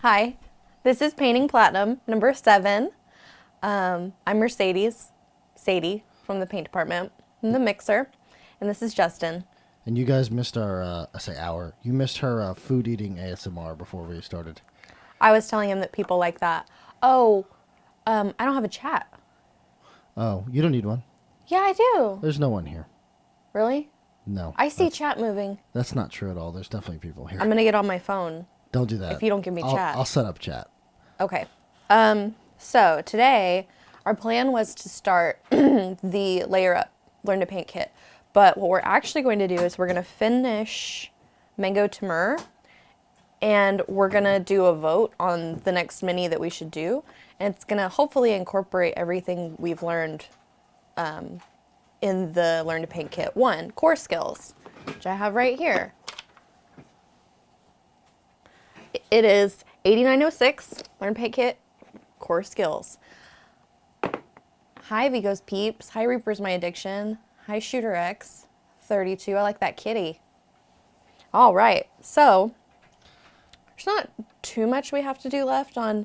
Hi, this is Painting Platinum, number 7. I'm Mercedes, Sadie from the paint department. I'm the mixer, and this is Justin. And you guys missed you missed her food eating ASMR before we started. I was telling him that people like that. Oh, I don't have a chat. Oh, you don't need one. Yeah, I do. There's no one here. Really? No. I see chat moving. That's not true at all. There's definitely people here. I'm going to get on my phone. Don't do that. If you don't give me chat. I'll set up chat. Okay. So today, our plan was to start the Layer Up Learn to Paint kit. But what we're actually going to do is we're going to finish Mango Tamur, and we're going to do a vote on the next mini that we should do. And it's going to hopefully incorporate everything we've learned in the Learn to Paint kit. 1, core skills, which I have right here. It is 8906, Learn Paint Kit, Core Skills. Hi, Vigo's Peeps. Hi, Reaper's My Addiction. Hi, Shooter X, 32. I like that kitty. All right, so there's not too much we have to do left on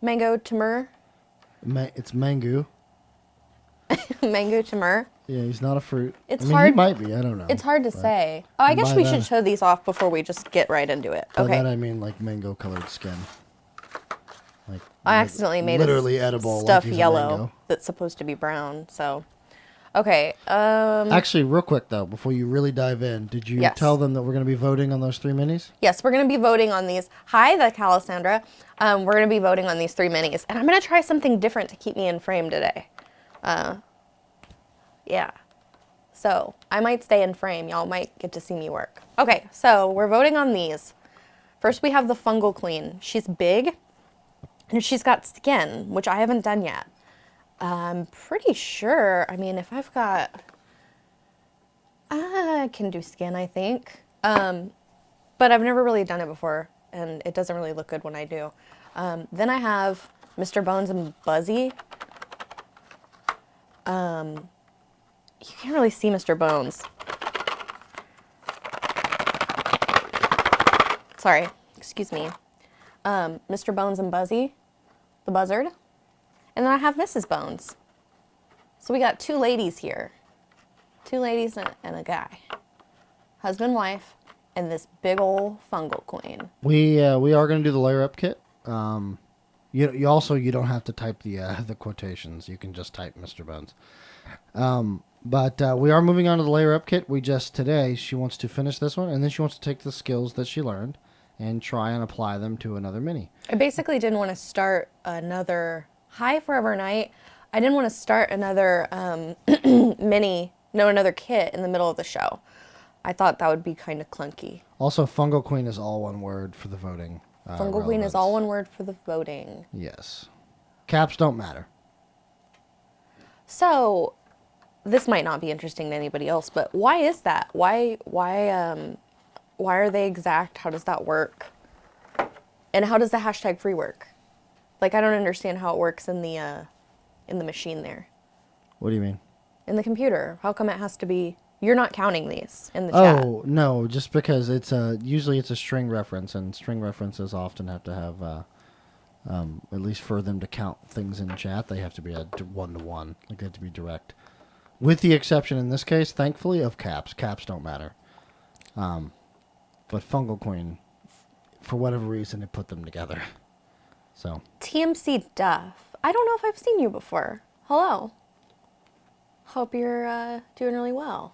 Mango Tamur. It's mango. Mango Tamur. Yeah, he's not a fruit. It's hard. He might be. I don't know. It's hard to say. Oh, I guess we should show these off before we just get right into it. By Okay. that I mean like mango-colored skin. Like I accidentally made literally his edible stuff like he's a yellow mango. that's supposed to be brown. So, okay. Actually, real quick though, before you really dive in, did you tell them that we're going to be voting on those 3 minis? Yes, we're going to be voting on these. Hi, the Calisandra. We're going to be voting on these 3 minis, and I'm going to try something different to keep me in frame today. Yeah. So I might stay in frame. Y'all might get to see me work. Okay, so we're voting on these. First, we have the Fungal Queen. She's big, and she's got skin, which I haven't done yet. I'm pretty sure, I mean, if I've got, I can do skin, I think. But I've never really done it before, and it doesn't really look good when I do. Then I have Mr. Bones and Buzzy. You can't really see Mr. Bones. Sorry, excuse me. Mr. Bones and Buzzy, the buzzard. And then I have Mrs. Bones. So we got 2 ladies here. 2 ladies and a guy. Husband, wife, and this big old Fungal Queen. We are going to do the layer up kit. You also don't have to type the quotations. You can just type Mr. Bones. But we are moving on to the layer up kit. Today she wants to finish this one, and then she wants to take the skills that she learned and try and apply them to another mini. I basically didn't want to start another Hi Forever Night. I didn't want to start another another kit in the middle of the show. I thought that would be kind of clunky. Also, Fungal Queen is all one word for the voting. Fungal Queen is all one word for the voting. Yes. Caps don't matter. So, this might not be interesting to anybody else, but why is that? Why are they exact? How does that work? And how does the hashtag free work? Like, I don't understand how it works in the machine there. What do you mean? In the computer. How come it has to be... You're not counting these in the chat. Oh, no, just because usually it's a string reference, and string references often have to have, at least for them to count things in chat, they have to be a 1-to-1. Like, they have to be direct. With the exception, in this case, thankfully, of caps. Caps don't matter. But Fungal Queen, for whatever reason, it put them together. So TMC Duff. I don't know if I've seen you before. Hello. Hope you're doing really well.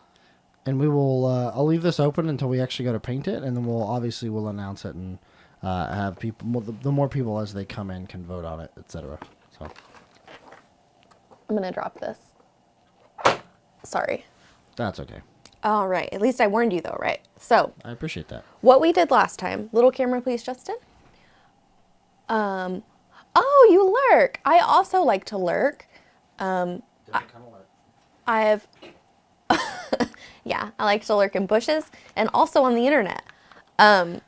And we will, I'll leave this open until we actually go to paint it, and then we'll announce it and have people, the more people as they come in can vote on it, etc. So I'm going to drop this. Sorry. That's okay. All right. At least I warned you though, right? So. I appreciate that. What we did last time. Little camera, please, Justin. Oh, you lurk. I also like to lurk. Different kind of lurk. I've... Yeah, I like to lurk in bushes and also on the internet. That's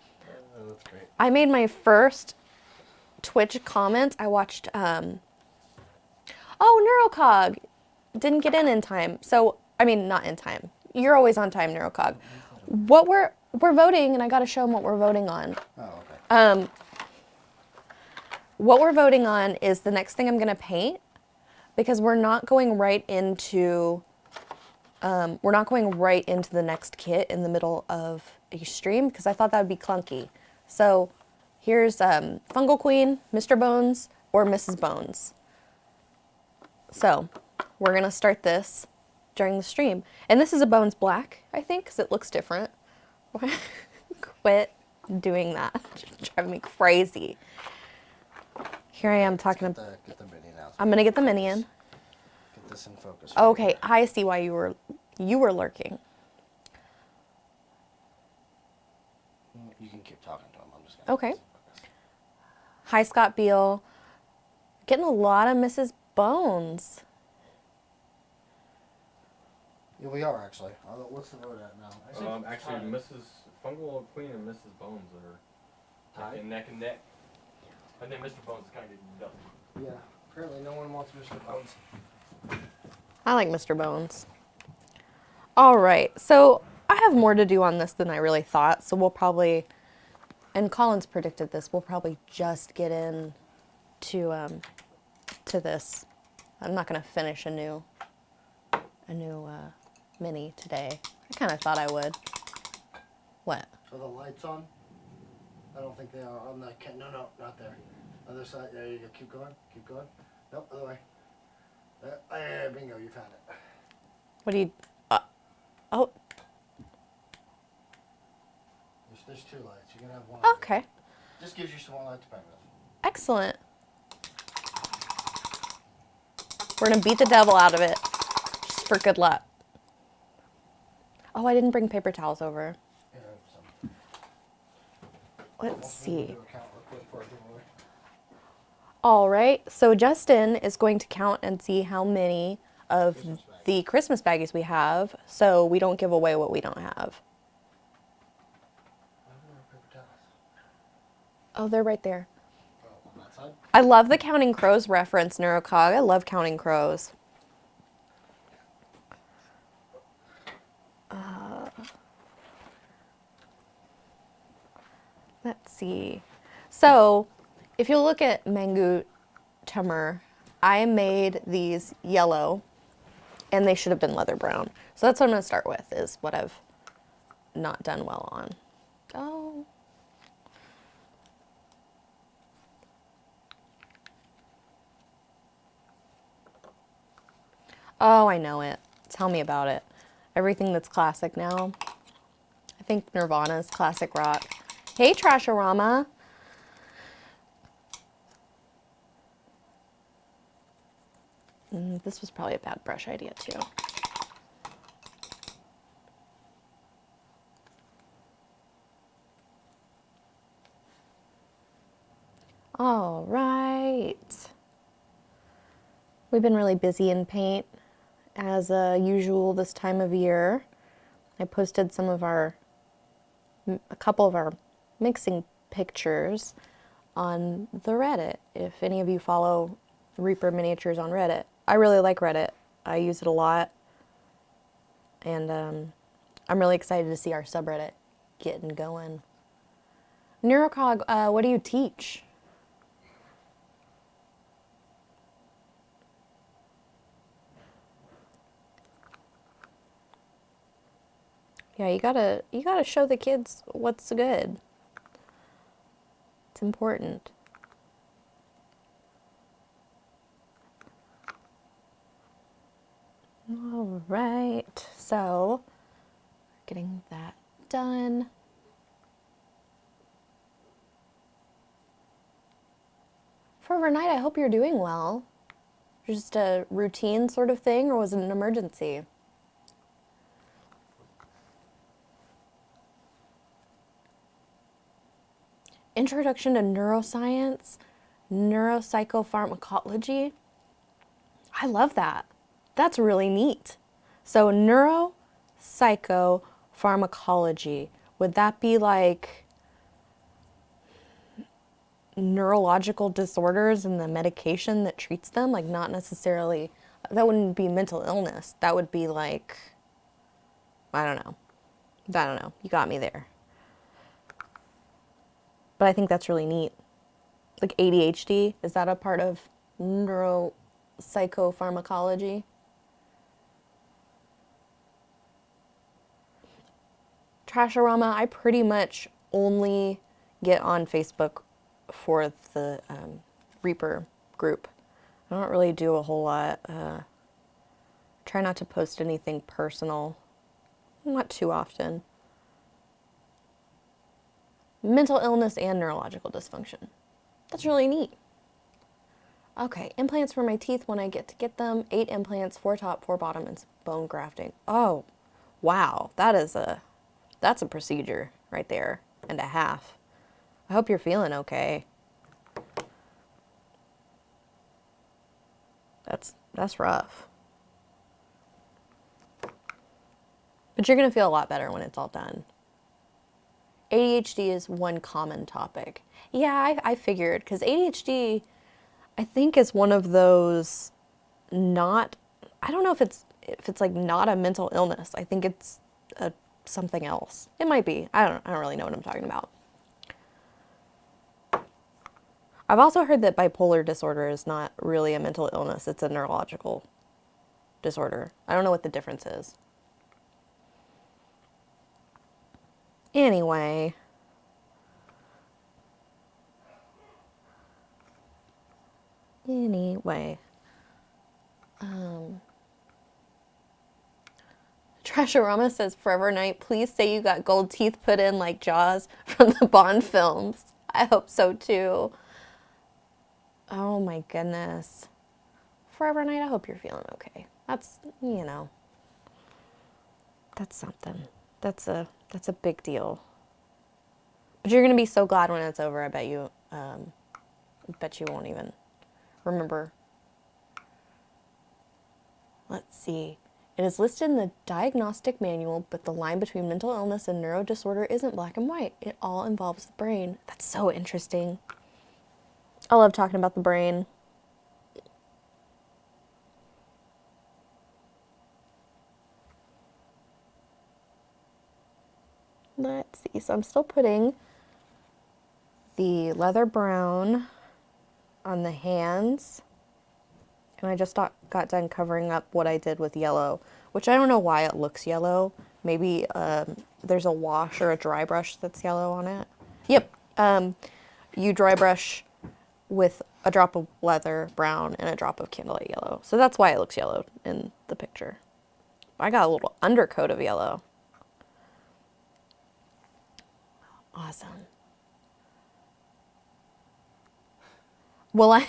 great. I made my first Twitch comments. I watched, Neurocog didn't get in time. So, I mean, not in time. You're always on time, Neurocog. What we're voting, and I got to show them what we're voting on. Oh, okay. what we're voting on is the next thing I'm going to paint, because we're not going right into the next kit in the middle of a stream, because I thought that would be clunky. So here's Fungal Queen, Mr. Bones, or Mrs. Bones. So we're going to start this during the stream. And this is a Bones Black, I think, because it looks different. Quit doing that. It's driving me crazy. Here I am talking about... Get the minion out. I'm going to get the minion. Get this in focus. Okay, I see why you were lurking. You can keep talking to him. I'm just gonna Okay. Hi, Scott Beal. Getting a lot of Mrs. Bones. Yeah, we are actually. What's the vote at now? Actually, Mrs. Fungal Queen and Mrs. Bones are Tied? neck and neck. I think Mr. Bones is kind of done. Yeah. Apparently, no one wants Mr. Bones. I like Mr. Bones. All right, so I have more to do on this than I really thought, so we'll probably, and Collins predicted this, we'll probably just get in to this. I'm not going to finish a new mini today. I kind of thought I would. What? Are the lights on? I don't think they are on the... No, not there. Other side. There you go. Keep going. Keep going. Nope, other way. Yeah, bingo, you found it. What do you... oh, There's two lights. You're going to have one. okay. Just gives you some more light to play with. Excellent. We're going to beat the devil out of it, just for good luck. Oh, I didn't bring paper towels over. Yeah, Let's see. Do a count real quick for a giveaway. All right, so Justin is going to count and see how many of the Christmas baggies we have, so we don't give away what we don't have. I don't know paper towels. Oh, they're right there. Oh, on that side? I love the Counting Crows reference, Neurocog. I love Counting Crows. Let's see. So, if you look at Mangu Tummer, I made these yellow, and they should have been leather brown. So that's what I'm going to start with, is what I've not done well on. Oh. Oh, I know it. Tell me about it. Everything that's classic now. I think Nirvana's classic rock. Hey, Trashorama. This was probably a bad brush idea, too. All right. We've been really busy in paint, as usual this time of year. I posted a couple of our mixing pictures on the Reddit, if any of you follow Reaper Miniatures on Reddit. I really like Reddit. I use it a lot, and I'm really excited to see our subreddit getting going. Neurocog, what do you teach? Yeah, you gotta show the kids what's good. It's important. All right, so getting that done. For overnight, I hope you're doing well. Just a routine sort of thing, or was it an emergency? Introduction to Neuroscience, Neuropsychopharmacology. I love that. That's really neat. So neuropsychopharmacology, would that be like neurological disorders and the medication that treats them? Like not necessarily, that wouldn't be mental illness. That would be like, I don't know. You got me there. But I think that's really neat. Like ADHD, is that a part of neuropsychopharmacology? Trasharama, I pretty much only get on Facebook for the Reaper group. I don't really do a whole lot. Try not to post anything personal. Not too often. Mental illness and neurological dysfunction. That's really neat. Okay, implants for my teeth when I get to get them. 8 implants, 4 top, 4 bottom, and bone grafting. Oh, wow. That's a procedure right there and a half. I hope you're feeling okay. That's rough. But you're going to feel a lot better when it's all done. ADHD is one common topic. Yeah, I figured, because ADHD, I think, is one of those not, I don't know if it's like not a mental illness. I think it's something else. It might be. I don't really know what I'm talking about. I've also heard that bipolar disorder is not really a mental illness. It's a neurological disorder. I don't know what the difference is. Anyway. Trasharama says, Forever Night, please say you got gold teeth put in like Jaws from the Bond films. I hope so too. Oh my goodness. Forever Night, I hope you're feeling okay. That's, that's something. That's a big deal. But you're going to be so glad when it's over. I bet you won't even remember. Let's see. It is listed in the diagnostic manual, but the line between mental illness and neurodisorder isn't black and white. It all involves the brain. That's so interesting. I love talking about the brain. Let's see. So I'm still putting the leather brown on the hands. And I just got done covering up what I did with yellow, which I don't know why it looks yellow. Maybe there's a wash or a dry brush that's yellow on it. Yep. You dry brush with a drop of leather brown and a drop of candlelight yellow. So that's why it looks yellow in the picture. I got a little undercoat of yellow. Awesome. Well,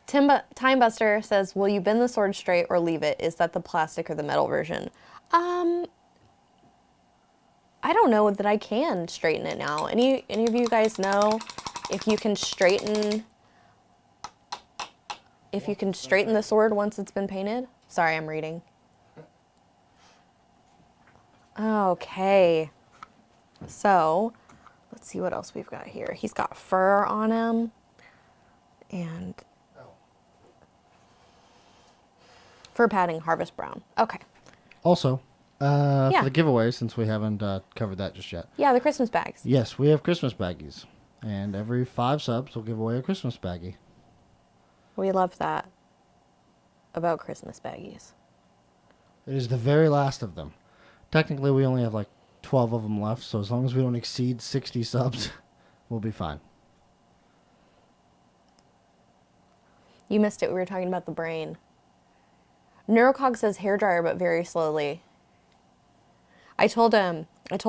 Time Buster says, will you bend the sword straight or leave it? Is that the plastic or the metal version? I don't know that I can straighten it now. Any of you guys know if you can straighten the sword once it's been painted? Sorry, I'm reading. Okay. So, let's see what else we've got here. He's got fur on him. And fur padding, harvest brown. Okay. Also, Yeah. for the giveaway, since we haven't covered that just yet. Yeah, the Christmas bags. Yes, we have Christmas baggies. And every 5 subs, we'll give away a Christmas baggie. We love that about Christmas baggies. It is the very last of them. Technically, we only have like 12 of them left, so as long as we don't exceed 60 subs, we'll be fine. You missed it. We were talking about the brain. Neurocog says hairdryer, but very slowly. I told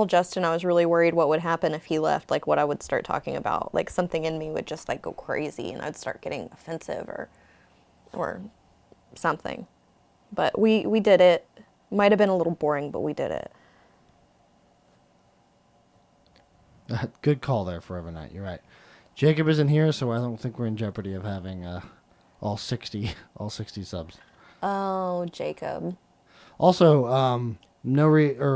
Justin I was really worried what would happen if he left, like what I would start talking about. Like something in me would just like go crazy and I'd start getting offensive or something. But we did it. Might have been a little boring, but we did it. Good call there, Forever Night. You're right. Jacob isn't here, so I don't think we're in jeopardy of having all 60 subs. Oh, Jacob. Also, not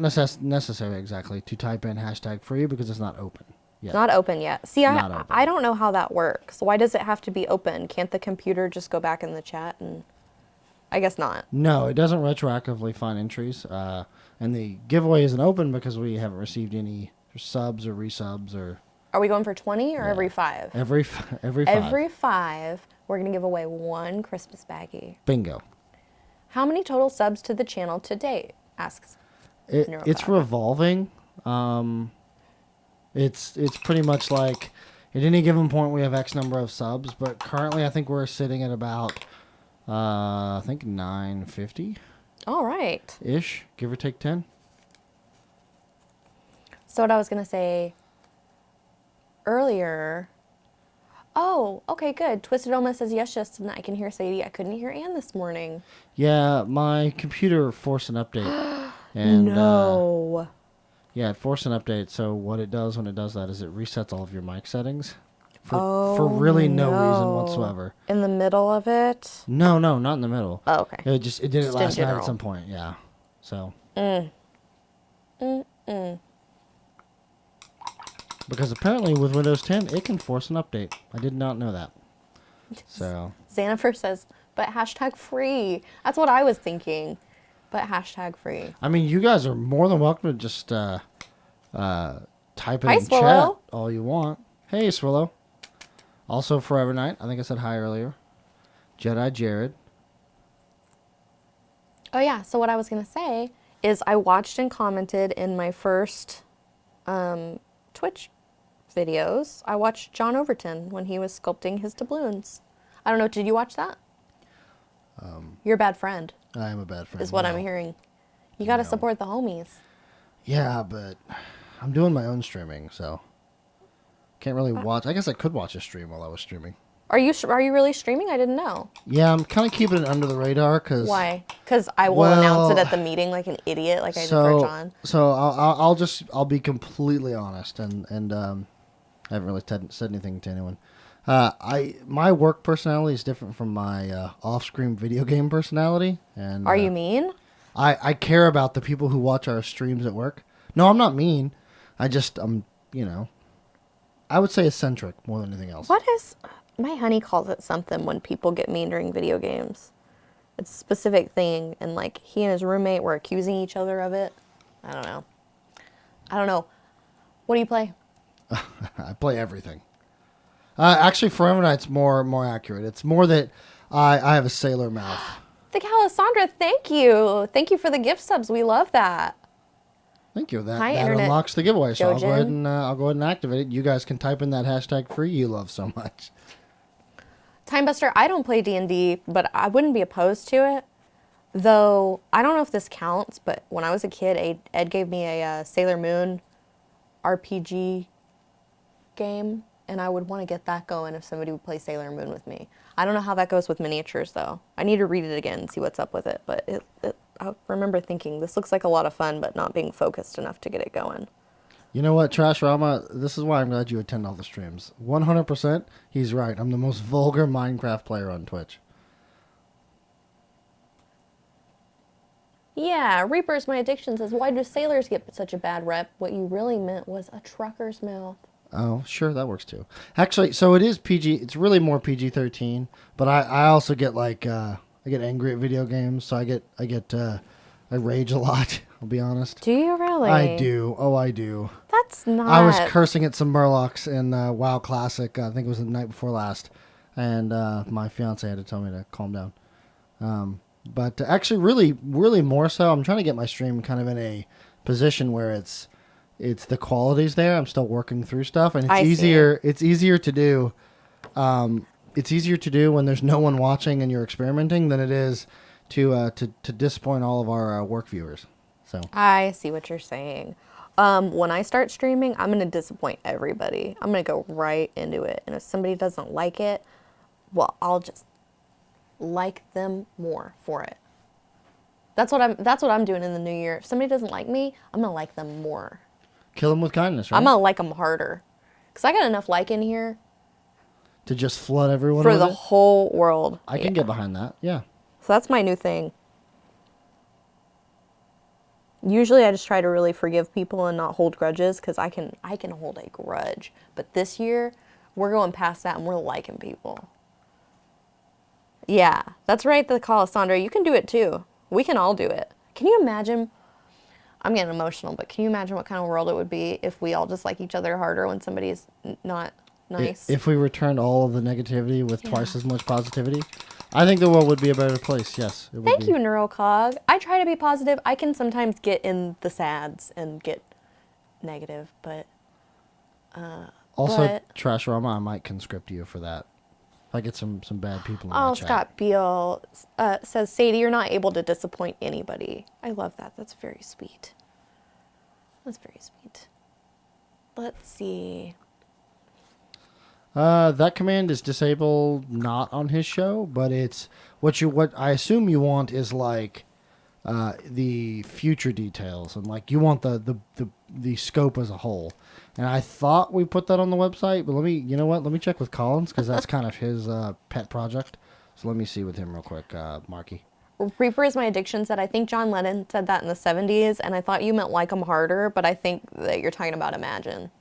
necessary exactly to type in #free because it's not open yet. It's not open yet. See, Not open. I don't know how that works. Why does it have to be open? Can't the computer just go back in the chat and... I guess not. No, it doesn't retroactively find entries. And the giveaway isn't open because we haven't received any subs or resubs or Are we going for 20 or Yeah. every 5? Every 5. Every 5, we're going to give away 1 Christmas baggie. Bingo. How many total subs to the channel to date? Asks. It's revolving. It's pretty much like at any given point we have X number of subs, but currently I think we're sitting at about I think 950 All right. ish, give or take 10. So what I was going to say earlier. Oh, okay, good. Twisted Oma says yes, Justin. I can hear Sadie. I couldn't hear Ann this morning. Yeah, my computer forced an update. And No. yeah, it forced an update. So what it does when it does that is it resets all of your mic settings for really no reason whatsoever. In the middle of it? No, not in the middle. Oh, okay. It did it Just in last night general. at some point. Yeah. So. Because apparently with Windows 10 it can force an update. I did not know that. So. Xanifer says, but hashtag free. That's what I was thinking. But hashtag free. I mean, you guys are more than welcome to just type it Hi, in chat Swallow. all you want. Hey, Swallow. Also, Forever Night. I think I said hi earlier. Jedi Jared. Oh, yeah. So what I was going to say is I watched and commented in my first Twitch videos. I watched John Overton when he was sculpting his doubloons. I don't know. Did you watch that? You're a bad friend, I am a bad friend. is what I'm No. hearing. You got to No. support the homies. Yeah, but I'm doing my own streaming, so can't really watch. I guess I could watch a stream while I was streaming. Are you really streaming? I didn't know. Yeah, I'm kind of keeping it under the radar because. Why? Because I will announce it Well, at the meeting like an idiot, like I did for John. So I'll be completely honest and I haven't really said anything to anyone. My work personality is different from my off-screen video game personality, and Are you mean? I care about the people who watch our streams at work. No, I'm not mean. I'm I would say eccentric more than anything else. What is... My honey calls it something when people get mean during video games. It's a specific thing, and like he and his roommate were accusing each other of it. I don't know. What do you play? I play everything. Actually, Forever Night's more accurate. It's more that I have a sailor mouth. The Calisandra, thank you. Thank you for the gift subs. We love that. Thank you. Hi, That Internet unlocks the giveaway. So I'll go ahead Jojen. and activate it. You guys can type in that hashtag free you love so much. Timebuster, I don't play D&D, but I wouldn't be opposed to it. Though, I don't know if this counts, but when I was a kid, Ed gave me a Sailor Moon RPG game, and I would want to get that going if somebody would play Sailor Moon with me. I don't know how that goes with miniatures, though. I need to read it again and see what's up with it, but I remember thinking, this looks like a lot of fun, but not being focused enough to get it going. You know what, Trash Rama? This is why I'm glad you attend all the streams. 100%, he's right. I'm the most vulgar Minecraft player on Twitch. Yeah, Reaper's My Addiction says, why do sailors get such a bad rep? What you really meant was a trucker's mouth. Oh, sure, that works too. Actually, so it is PG. It's really more PG-13, but I also get like I get angry at video games, so I rage a lot. I'll be honest. Do you really? I do. Oh, I do. That's not... I was cursing at some Murlocs in WoW Classic. I think it was the night before last, and my fiance had to tell me to calm down. But actually, really more so, I'm trying to get my stream kind of in a position where it's the quality's there. I'm still working through stuff, and it's easier. It's easier to do. It's easier to do when there's no one watching and you're experimenting than it is to disappoint all of our work viewers. So I see what you're saying. When I start streaming, I'm going to disappoint everybody. I'm going to go right into it. And if somebody doesn't like it, well, I'll just like them more for it. That's what I'm doing in the new year. If somebody doesn't like me, I'm going to like them more. kill them with kindness, right? I'm going to like them harder. Because I got enough like in here to just flood everyone for with the it? whole world. I can get behind that. Yeah. So that's my new thing. Usually I just try to really forgive people and not hold grudges because I can hold a grudge. But this year, we're going past that and we're liking people. Yeah, that's right, the Calisandra. You can do it too. We can all do it. Can you imagine? I'm getting emotional, but can you imagine what kind of world it would be if we all just like each other harder when somebody's not nice? If we returned all of the negativity with Yeah. twice as much positivity, I think the world would be a better place. Yes, it would Thank be. you, Neurocog. I try to be positive. I can sometimes get in the sads and get negative, but Also, but- Trashorama, I might conscript you for that. If I get some bad people in my oh, chat. Scott Beal says, Sadie, you're not able to disappoint anybody. I love that. That's very sweet. That's very sweet. Let's see. That command is disabled, not on his show, but it's what I assume you want is like the future details and like you want the scope as a whole. And I thought we put that on the website, but let me check with Collins because that's kind of his pet project. So let me see with him real quick, Marky. Reaper is my addiction said, I think John Lennon said that in the 70s, and I thought you meant like 'em harder, but I think that you're talking about Imagine.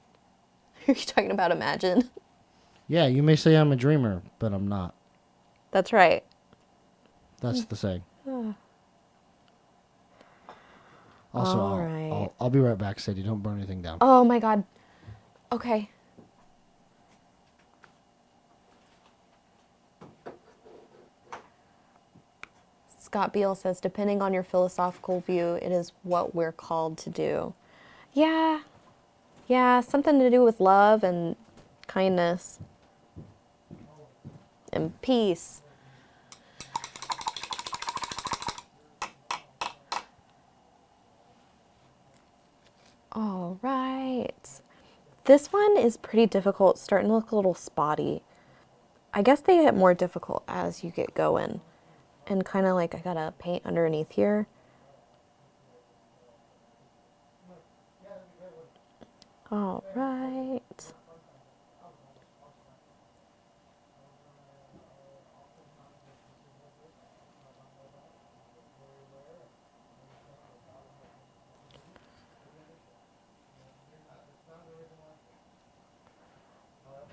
You're talking about Imagine. Yeah, you may say I'm a dreamer, but I'm not. That's right. That's the saying. Also, All right. I'll be right back, Sadie. Don't burn anything down. Oh my God. Okay. Scott Beal says, depending on your philosophical view, it is what we're called to do. Yeah. Yeah, something to do with love and kindness and peace. All right. This one is pretty difficult, it's starting to look a little spotty. I guess they get more difficult as you get going. And kind of like I gotta paint underneath here. All right.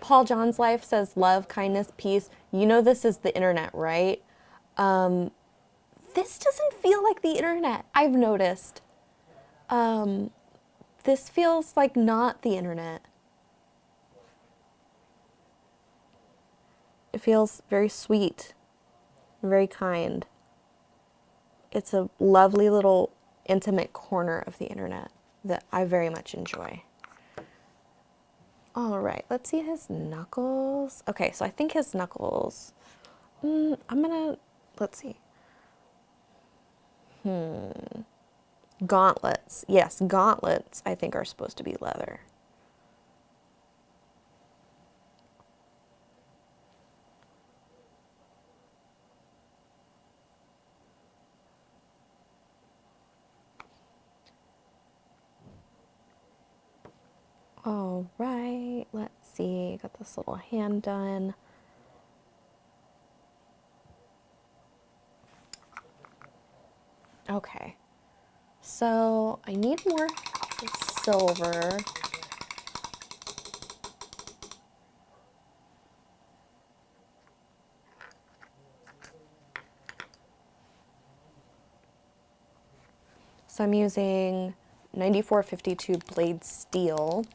Paul John's Life says love, kindness, peace. You know this is the internet, right? This doesn't feel like the internet, I've noticed. This feels like not the internet. It feels very sweet, very kind. It's a lovely little intimate corner of the internet that I very much enjoy. All right, let's see his knuckles. Okay, so I think his knuckles, let's see. Gauntlets. Yes, gauntlets I think are supposed to be leather. All right, let's see. Got this little hand done. Okay, so I need more silver. So I'm using 9452 blade steel.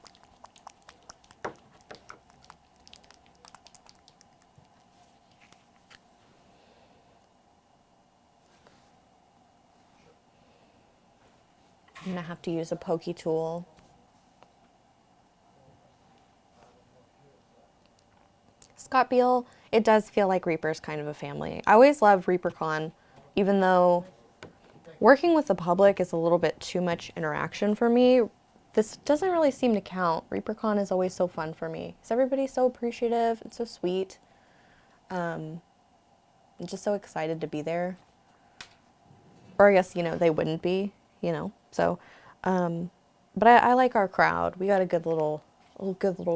I'm gonna have to use a pokey tool. Scott Beal, it does feel like Reaper's kind of a family. I always loved ReaperCon, even though working with the public is a little bit too much interaction for me. This doesn't really seem to count. ReaperCon is always so fun for me. Because everybody's so appreciative and so sweet. I'm just so excited to be there. Or I guess, they wouldn't be, So, but I like our crowd. We got a good little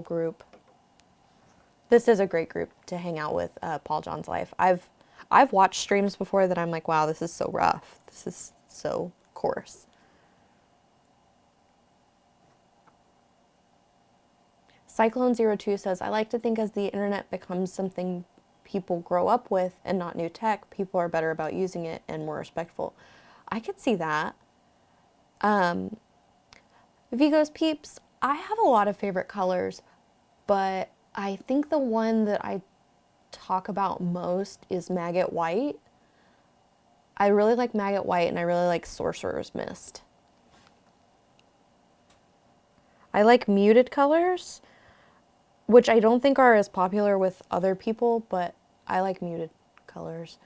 group. This is a great group to hang out with, Paul John's Life. I've watched streams before that I'm like, wow, this is so rough. This is so coarse. Cyclone02 says, I like to think as the internet becomes something people grow up with and not new tech, people are better about using it and more respectful. I could see that. Vigo's Peeps, I have a lot of favorite colors, but I think the one that I talk about most is Maggot White. I really like Maggot White, and I really like Sorcerer's Mist. I like muted colors, which I don't think are as popular with other people, but I like muted colors.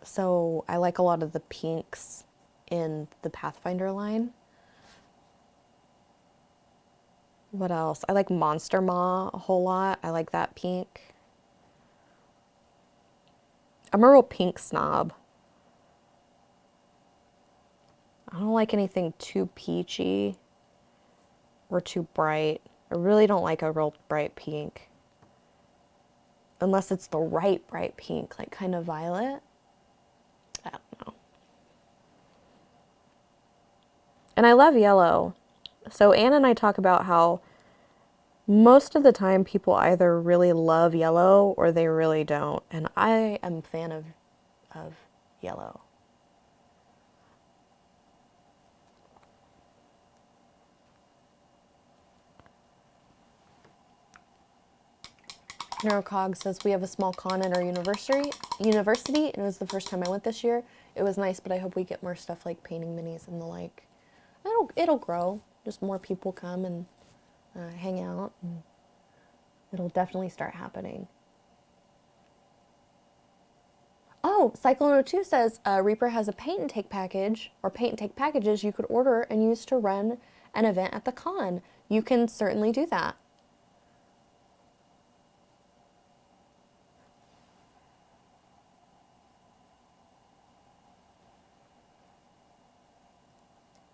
So I like a lot of the pinks in the Pathfinder line. What else? I like Monster Maw a whole lot. I like that pink. I'm a real pink snob. I don't like anything too peachy or too bright. I really don't like a real bright pink. Unless it's the right bright pink, like kind of violet. I don't know. And I love yellow. So Anna and I talk about how most of the time people either really love yellow or they really don't. And I am a fan of yellow. Neurocog says we have a small con at our university, and it was the first time I went this year. It was nice, but I hope we get more stuff like painting minis and the like. It'll grow. Just more people come and hang out, and it'll definitely start happening. Oh, Cyclone02 says Reaper has a paint and take package, or paint and take packages you could order and use to run an event at the con. You can certainly do that.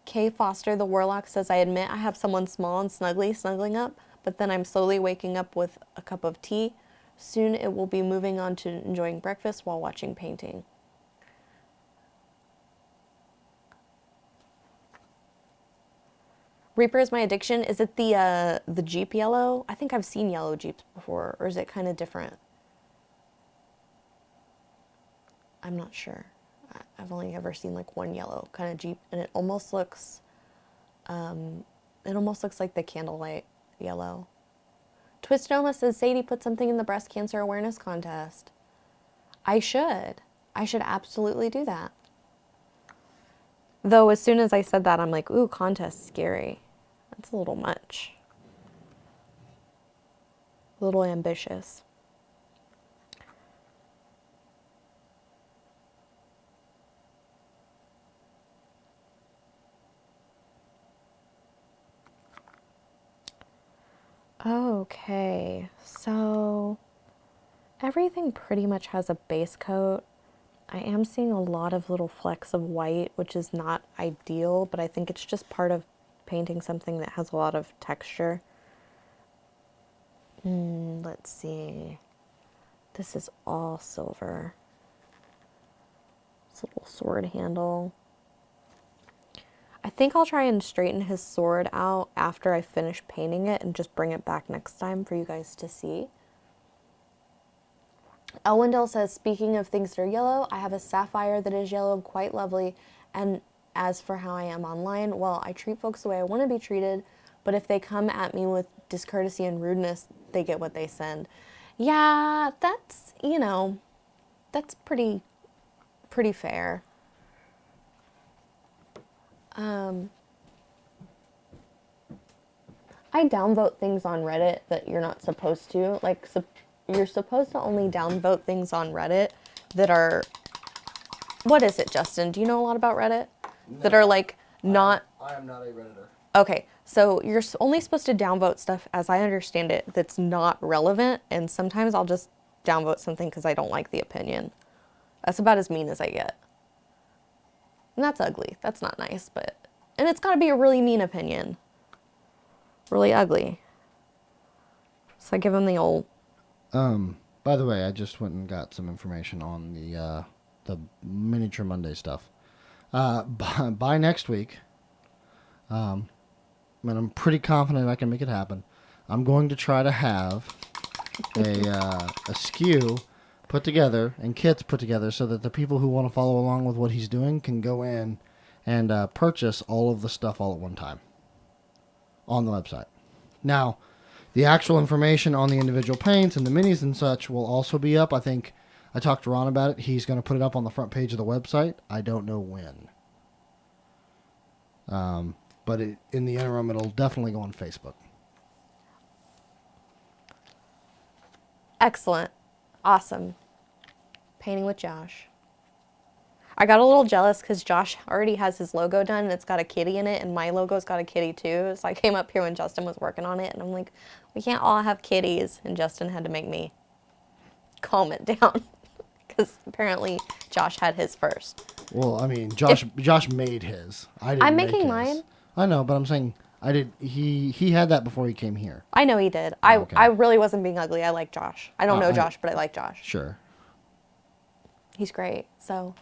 Kay Foster, the Warlock, says, I admit I have someone small and snuggling up, but then I'm slowly waking up with a cup of tea. Soon it will be moving on to enjoying breakfast while watching painting. Reaper is my addiction. Is it the Jeep yellow? I think I've seen yellow Jeeps before, or is it kind of different? I'm not sure. I've only ever seen like one yellow kind of Jeep, and it almost looks like the candlelight yellow. Twistoma says Sadie put something in the breast cancer awareness contest. I should absolutely do that. Though as soon as I said that, I'm like, ooh, contest scary. That's a little much. A little ambitious. Okay, so everything pretty much has a base coat. I am seeing a lot of little flecks of white, which is not ideal, but I think it's just part of painting something that has a lot of texture. Let's see. This is all silver. This little sword handle. I think I'll try and straighten his sword out after I finish painting it and just bring it back next time for you guys to see. Elwendell says, speaking of things that are yellow, I have a sapphire that is yellow, quite lovely. And as for how I am online, well, I treat folks the way I want to be treated, but if they come at me with discourtesy and rudeness, they get what they send. Yeah, that's, that's pretty fair. I downvote things on Reddit that you're not supposed to. Like, you're supposed to only downvote things on Reddit that are... What is it, Justin? Do you know a lot about Reddit? No. That are, like, not... I am not a Redditor. Okay, so you're only supposed to downvote stuff, as I understand it, that's not relevant, and sometimes I'll just downvote something because I don't like the opinion. That's about as mean as I get. And that's ugly. That's not nice, but... And it's got to be a really mean opinion. Really ugly. So I give them the old... By the way, I just went and got some information on the Miniature Monday stuff. By next week, and I'm pretty confident I can make it happen, I'm going to try to have a SKU put together and kits put together so that the people who want to follow along with what he's doing can go in and purchase all of the stuff all at one time on the website. Now, the actual information on the individual paints and the minis and such will also be up. I think I talked to Ron about it. He's going to put it up on the front page of the website. I don't know when. But in the interim, it'll definitely go on Facebook. Excellent. Awesome. Painting with Josh. I got a little jealous because Josh already has his logo done and it's got a kitty in it, and my logo's got a kitty too. So I came up here when Justin was working on it and I'm like, we can't all have kitties. And Justin had to make me calm it down because apparently Josh had his first. Well, I mean, Josh made his. I'm making mine. I know, but I'm saying I did. He had that before he came here. I know he did. Okay. I really wasn't being ugly. I like Josh. I don't know Josh, but I like Josh. Sure. He's great. So,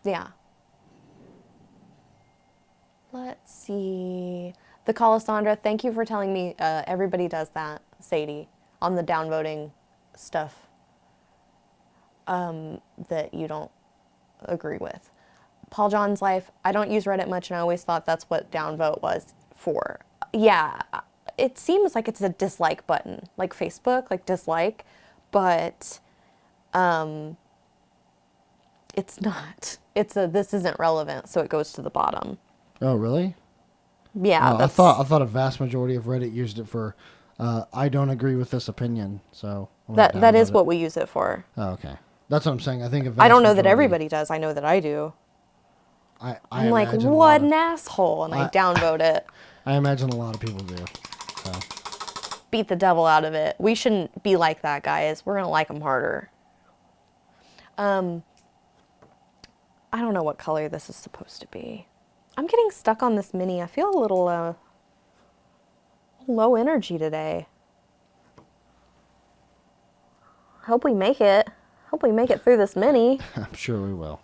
yeah. Let's see. The Calasandra, thank you for telling me everybody does that, Sadie, on the downvoting stuff that you don't agree with. Paul John's Life, I don't use Reddit much, and I always thought that's what downvote was for. Yeah, it seems like it's a dislike button, like Facebook, like dislike, but it's not. It's a this isn't relevant, so it goes to the bottom. Oh, really? Yeah. I thought a vast majority of Reddit used it for I don't agree with this opinion. So that is what we use it for. Oh, okay. That's what I'm saying. I think I don't know that everybody does. I know that I do. I'm like, what an asshole, and I downvote it. I imagine a lot of people do. So. Beat the devil out of it. We shouldn't be like that, guys. We're gonna like them harder. I don't know what color this is supposed to be. I'm getting stuck on this mini. I feel a little low energy today. Hope we make it. Hope we make it through this mini. I'm sure we will.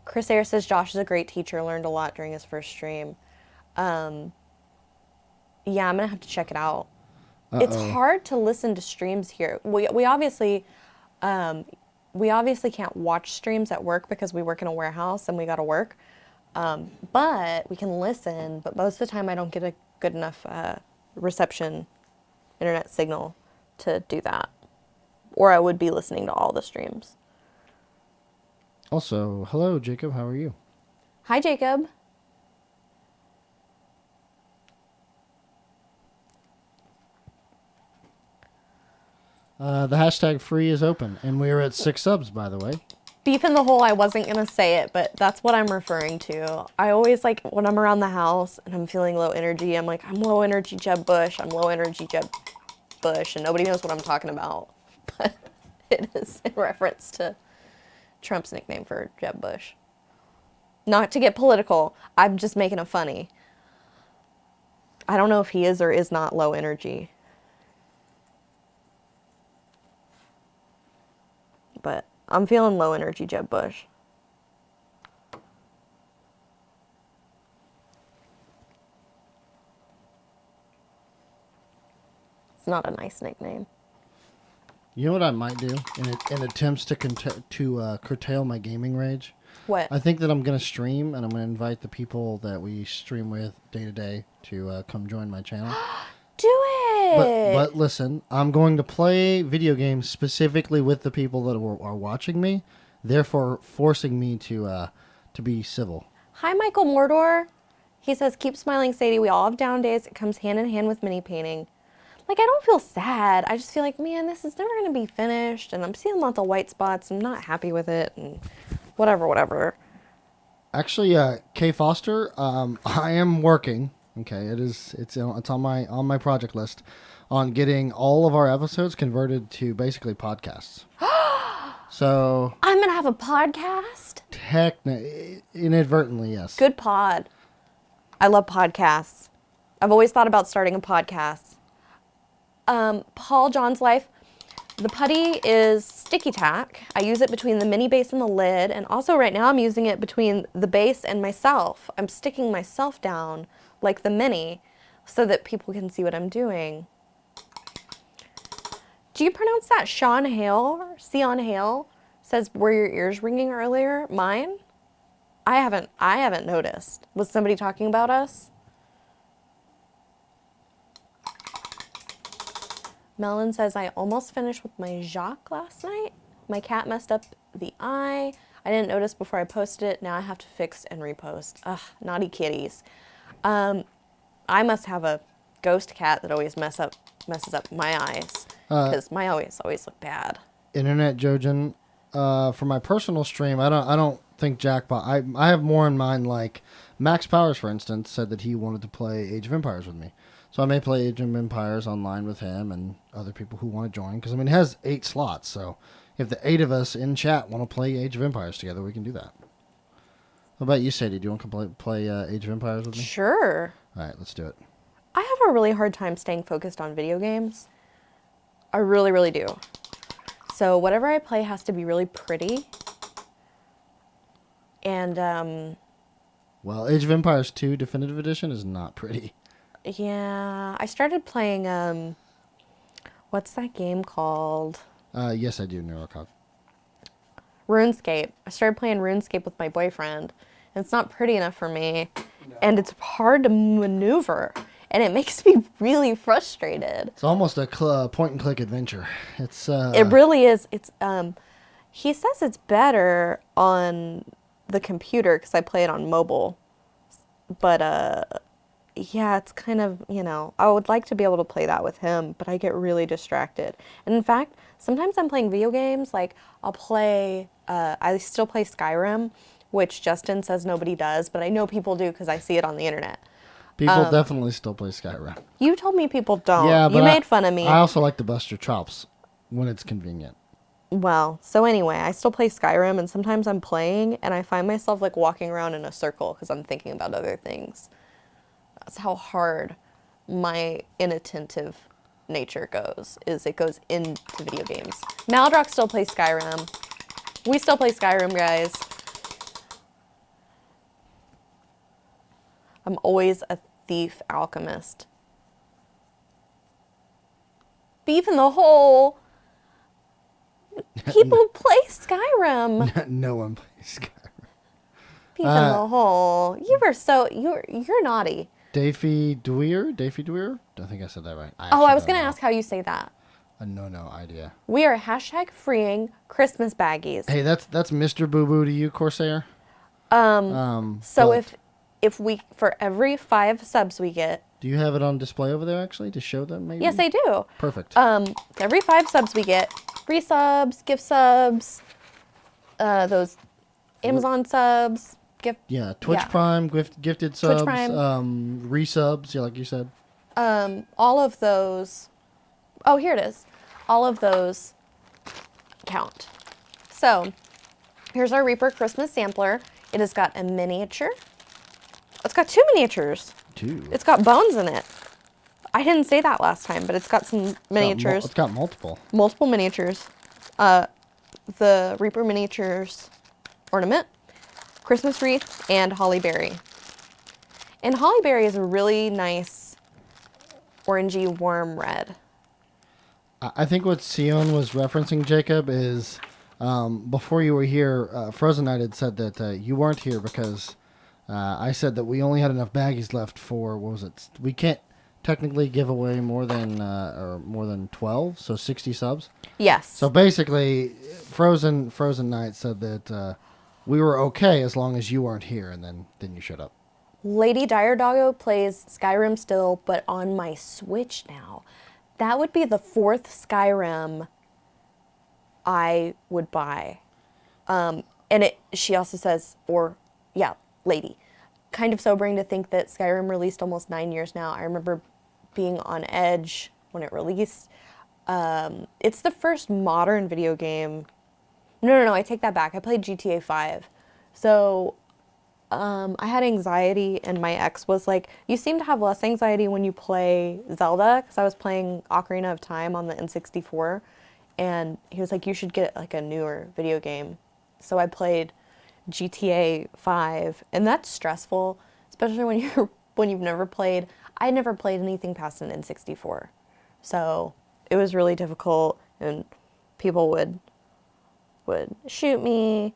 Chris Ayers says Josh is a great teacher. Learned a lot during his first stream. Yeah, I'm gonna have to check it out. It's hard to listen to streams here. We obviously can't watch streams at work because we work in a warehouse and we gotta work. But we can listen. But most of the time, I don't get a good enough reception internet signal to do that, or I would be listening to all the streams. Also, hello, Jacob. How are you? Hi, Jacob. The hashtag free is open, and we are at 6 subs, by the way. Beef in the hole, I wasn't going to say it, but that's what I'm referring to. I always, like, when I'm around the house and I'm feeling low energy, I'm like, I'm low energy Jeb Bush, I'm low energy Jeb Bush, and nobody knows what I'm talking about. But it is in reference to Trump's nickname for Jeb Bush. Not to get political, I'm just making it funny. I don't know if he is or is not low energy. But I'm feeling low energy Jeb Bush. It's not a nice nickname. You know what I might do in attempts to curtail my gaming rage? What? I think that I'm going to stream, and I'm going to invite the people that we stream with day to day to come join my channel. Do it! But listen, I'm going to play video games specifically with the people that are watching me, therefore forcing me to be civil. Hi, Michael Mordor. He says, keep smiling, Sadie. We all have down days. It comes hand in hand with mini painting. Like, I don't feel sad. I just feel like, man, this is never going to be finished. And I'm seeing lots of white spots. I'm not happy with it. And whatever. Actually, Kay Foster, I am working. Okay, it's on my project list on getting all of our episodes converted to basically podcasts. So I'm going to have a podcast? Inadvertently, yes. Good pod. I love podcasts. I've always thought about starting a podcast. Paul John's Life. The putty is sticky tack. I use it between the mini base and the lid, and also right now I'm using it between the base and myself. I'm sticking myself down like the mini so that people can see what I'm doing. Do you pronounce that Sean Hale? Sion Hale says, were your ears ringing earlier? Mine? I haven't noticed. Was somebody talking about us? Melon says, I almost finished with my Jacques last night. My cat messed up the eye. I didn't notice before I posted it. Now I have to fix and repost. Ugh, naughty kitties. I must have a ghost cat that always messes up my eyes. Because my eyes always look bad. Internet Jojen, for my personal stream, I don't think Jackpot. I have more in mind, like Max Powers, for instance, said that he wanted to play Age of Empires with me. So I may play Age of Empires online with him and other people who want to join. Because, I mean, it has 8 slots. So if the 8 of us in chat want to play Age of Empires together, we can do that. What about you, Sadie? Do you want to play Age of Empires with me? Sure. All right, let's do it. I have a really hard time staying focused on video games. I really, really do. So whatever I play has to be really pretty. And, Well, Age of Empires 2 Definitive Edition is not pretty. yeah, I started playing, what's that game called? Yes, I do, Neurocog. RuneScape. I started playing RuneScape with my boyfriend, and it's not pretty enough for me, and it's hard to maneuver, and it makes me really frustrated. It's almost a point-and-click adventure. It's It really is. It's he says it's better on the computer because I play it on mobile, but yeah, it's kind of, you know, I would like to be able to play that with him, but I get really distracted. And in fact, sometimes I'm playing video games, like I'll play, I still play Skyrim, which Justin says nobody does, but I know people do because I see it on the internet. people definitely still play Skyrim. You told me people don't. Yeah, but you made fun of me. I also like to bust your chops when it's convenient. Well, so anyway, I still play Skyrim, and sometimes I'm playing, and I find myself like walking around in a circle because I'm thinking about other things. That's how hard my inattentive nature goes, is it goes into video games. Maldrock still plays Skyrim. We still play Skyrim, guys. I'm always a thief alchemist. Beef in the hole. People play Skyrim. No one plays Skyrim. Beef in the hole. You're naughty. Daefydwyr? Don't think I said that right. I was gonna ask how you say that. No idea. We are hashtag freeing Christmas baggies. Hey, that's Mr. Boo Boo to you, Corsair. So but if we, for every 5 subs we get. do you have it on display over there actually to show them? Maybe. Yes, I do. Perfect. Every 5 subs we get, free subs, gift subs, those Amazon subs, gift. Yeah, Twitch yeah. Prime, gifted subs, Prime. resubs, yeah, like you said. All of those. Oh, here it is. All of those count. So here's our Reaper Christmas sampler. It has got a miniature. It's got 2 miniatures. 2. It's got bones in it. I didn't say that last time, but it's got some miniatures. It's got multiple. Multiple miniatures. The Reaper miniatures ornament, Christmas wreath, and holly berry. And holly berry is a really nice orangey warm red. I think what Sion was referencing, Jacob, is before you were here, Frozen Knight had said that you weren't here because I said that we only had enough baggies left for, what was it? We can't technically give away more than 12, so 60 subs. Yes. So basically, Frozen Knight said that we were okay as long as you weren't here, and then you showed up. Lady Dire Doggo plays Skyrim still, but on my Switch now. That would be the 4th Skyrim I would buy. She also says, Lady. Kind of sobering to think that Skyrim released almost 9 years now. I remember being on edge when it released. It's the first modern video game. No, I take that back. I played GTA 5. So I had anxiety, and my ex was like, you seem to have less anxiety when you play Zelda, because I was playing Ocarina of Time on the N64, and he was like, you should get like a newer video game. So I played GTA 5, and that's stressful, especially when you've never played. I never played anything past an N64, so it was really difficult. and people would shoot me,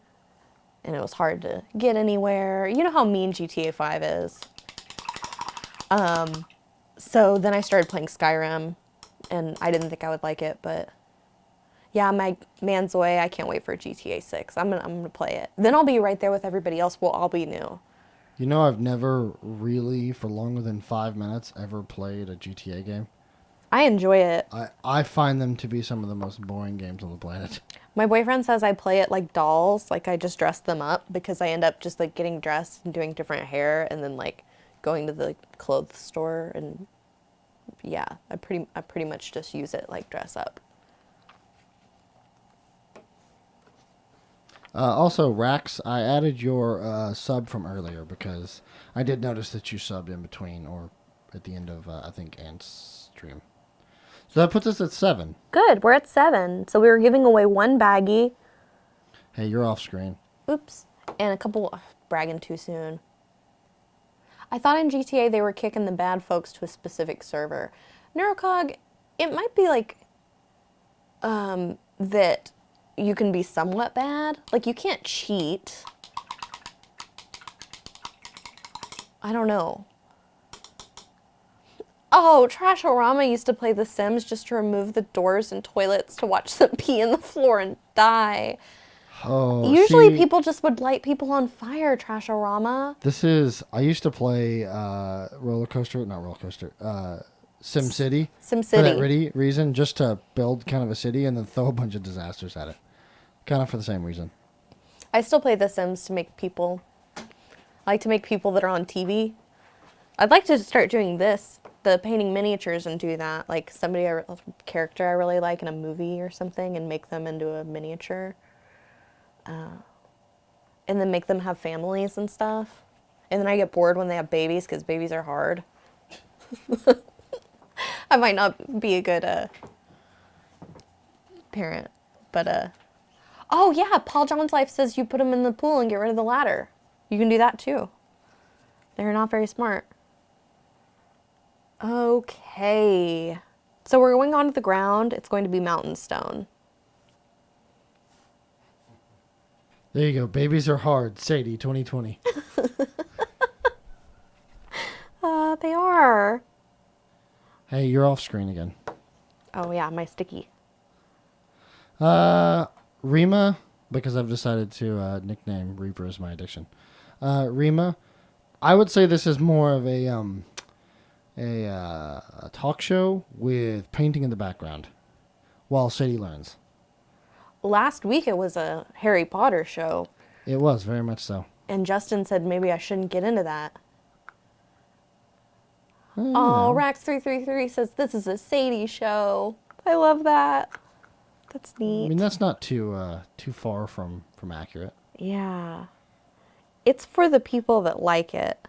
and it was hard to get anywhere. You know how mean GTA 5 is. So then I started playing Skyrim, and I didn't think I would like it, but yeah, my man's away. I can't wait for GTA 6. I'm gonna play it. Then I'll be right there with everybody else. We'll all be new. You know, I've never really, for longer than 5 minutes, ever played a GTA game. I enjoy it. I find them to be some of the most boring games on the planet. My boyfriend says I play it like dolls. Like I just dress them up because I end up just like getting dressed and doing different hair and then like going to the clothes store and yeah, I pretty much just use it like dress up. Also, Rax, I added your sub from earlier because I did notice that you subbed in between or at the end of, I think, Ant's stream. So that puts us at 7. Good, we're at 7. So we were giving away 1 baggie. Hey, you're off screen. Oops. And a couple, bragging too soon. I thought in GTA they were kicking the bad folks to a specific server. Neurocog, it might be like that you can be somewhat bad. Like you can't cheat. I don't know. Oh, Trashorama used to play The Sims just to remove the doors and toilets to watch them pee in the floor and die. Oh, Usually see, people just would light people on fire, Trashorama. I used to play SimCity. For that reason, just to build kind of a city and then throw a bunch of disasters at it. Kind of for the same reason. I still play The Sims to make people. I like to make people that are on TV. I'd like to start doing this, the painting miniatures and do that. Like a character I really like in a movie or something and make them into a miniature. And then make them have families and stuff. And then I get bored when they have babies because babies are hard. I might not be a good parent, but oh yeah, Paul John's Life says you put them in the pool and get rid of the ladder. You can do that too. They're not very smart. Okay. So we're going onto the ground. It's going to be mountain stone. There you go. Babies are hard. Sadie, 2020. They are. Hey, you're off screen again. Oh yeah, my sticky. Rima, because I've decided to nickname Reaper as my addiction. Rima, I would say this is more of a talk show with painting in the background while Sadie learns. Last week it was a Harry Potter show. It was, very much so. And Justin said maybe I shouldn't get into that. Oh, Rax333 says this is a Sadie show. I love that. That's neat. I mean, that's not too far from accurate. Yeah. It's for the people that like it.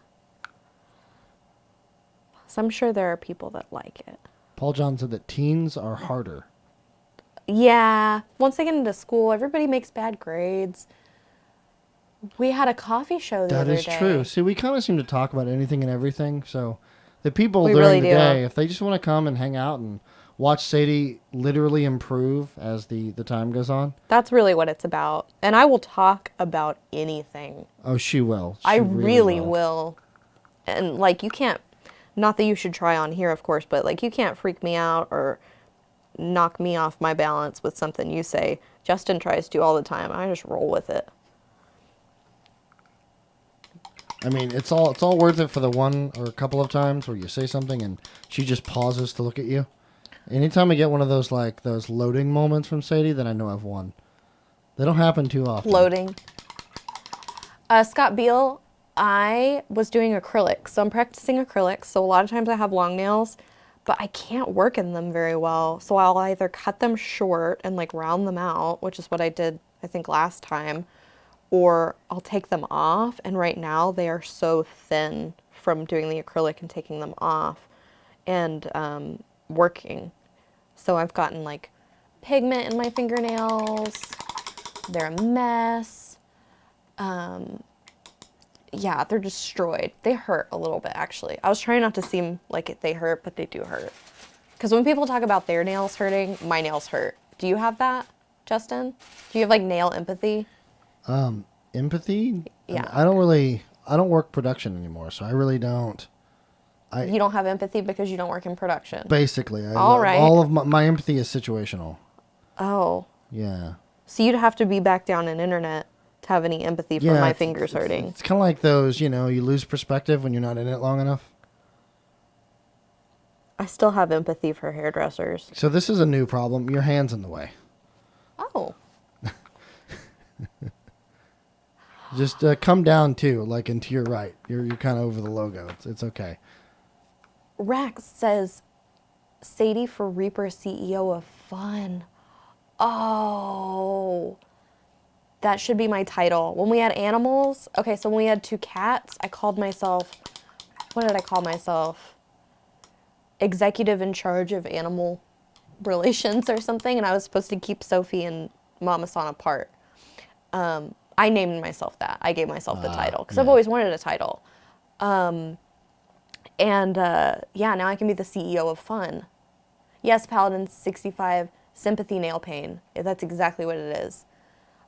So I'm sure there are people that like it. Paul John said that teens are harder. Yeah. Once they get into school, everybody makes bad grades. We had a coffee show the other day. That is true. See, we kind of seem to talk about anything and everything. So the people We during really the do. day, if they just want to come and hang out and watch Sadie literally improve as the time goes on. That's really what it's about. And I will talk about anything. Oh, she will. I really will. And like you can't, not that you should try on here, of course, but like you can't freak me out or knock me off my balance with something you say. Justin tries to all the time. I just roll with it. I mean, it's all worth it for the one or a couple of times where you say something and she just pauses to look at you. Anytime I get one of those those loading moments from Sadie, then I know I've won. They don't happen too often. Loading. Scott Beal, I was doing acrylics, so I'm practicing acrylics. So a lot of times I have long nails, but I can't work in them very well. So I'll either cut them short and like round them out, which is what I did, I think, last time, or I'll take them off. And right now they are so thin from doing the acrylic and taking them off and working. So I've gotten like pigment in my fingernails. They're a mess. Yeah, they're destroyed. They hurt a little bit, actually. I was trying not to seem like they hurt, but they do hurt. Because when people talk about their nails hurting, my nails hurt. Do you have that, Justin? Do you have like nail empathy? Empathy? Yeah. I don't work production anymore, so I really don't. You don't have empathy because you don't work in production. Basically, All right. all of my empathy is situational. Oh. Yeah. So you'd have to be back down in internet to have any empathy for my fingers hurting. It's kind of like those, you lose perspective when you're not in it long enough. I still have empathy for hairdressers. So this is a new problem. Your hand's in the way. Oh. Just come down too, like into your right. You're kind of over the logo. It's okay. Rax says, Sadie for Reaper CEO of Fun. Oh. That should be my title. When we had animals, okay, so when we had 2 cats, I called myself, what did I call myself? Executive in charge of animal relations or something, and I was supposed to keep Sophie and Mama San apart. I named myself that. I gave myself the title because I've always wanted a title. Now I can be the CEO of Fun. Yes, Paladin 65, sympathy nail pain. That's exactly what it is.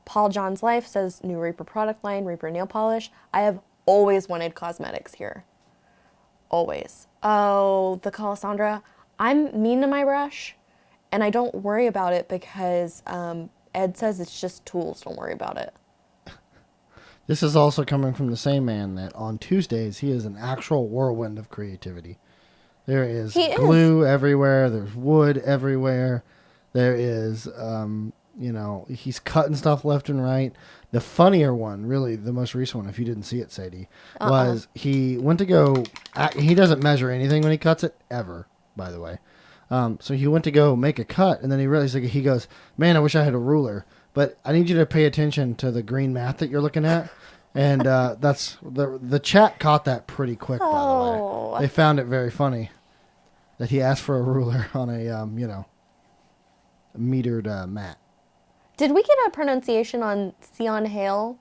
Paul John's Life says new Reaper product line, Reaper nail polish. I have always wanted cosmetics here. Always. Oh, the Calasandra. I'm mean to my brush, and I don't worry about it because Ed says it's just tools. Don't worry about it. This is also coming from the same man that on Tuesdays he is an actual whirlwind of creativity. There is glue everywhere. There's wood everywhere. There is, he's cutting stuff left and right. The funnier one, really, the most recent one, if you didn't see it, Sadie, was he went to go. He doesn't measure anything when he cuts it, ever, by the way. So he went to go make a cut, and then he realized, he goes, man, I wish I had a ruler. But I need you to pay attention to the green mat that you're looking at. And that's the chat caught that pretty quick, by the way. They found it very funny that he asked for a ruler on a, metered mat. Did we get a pronunciation on Sion Hale?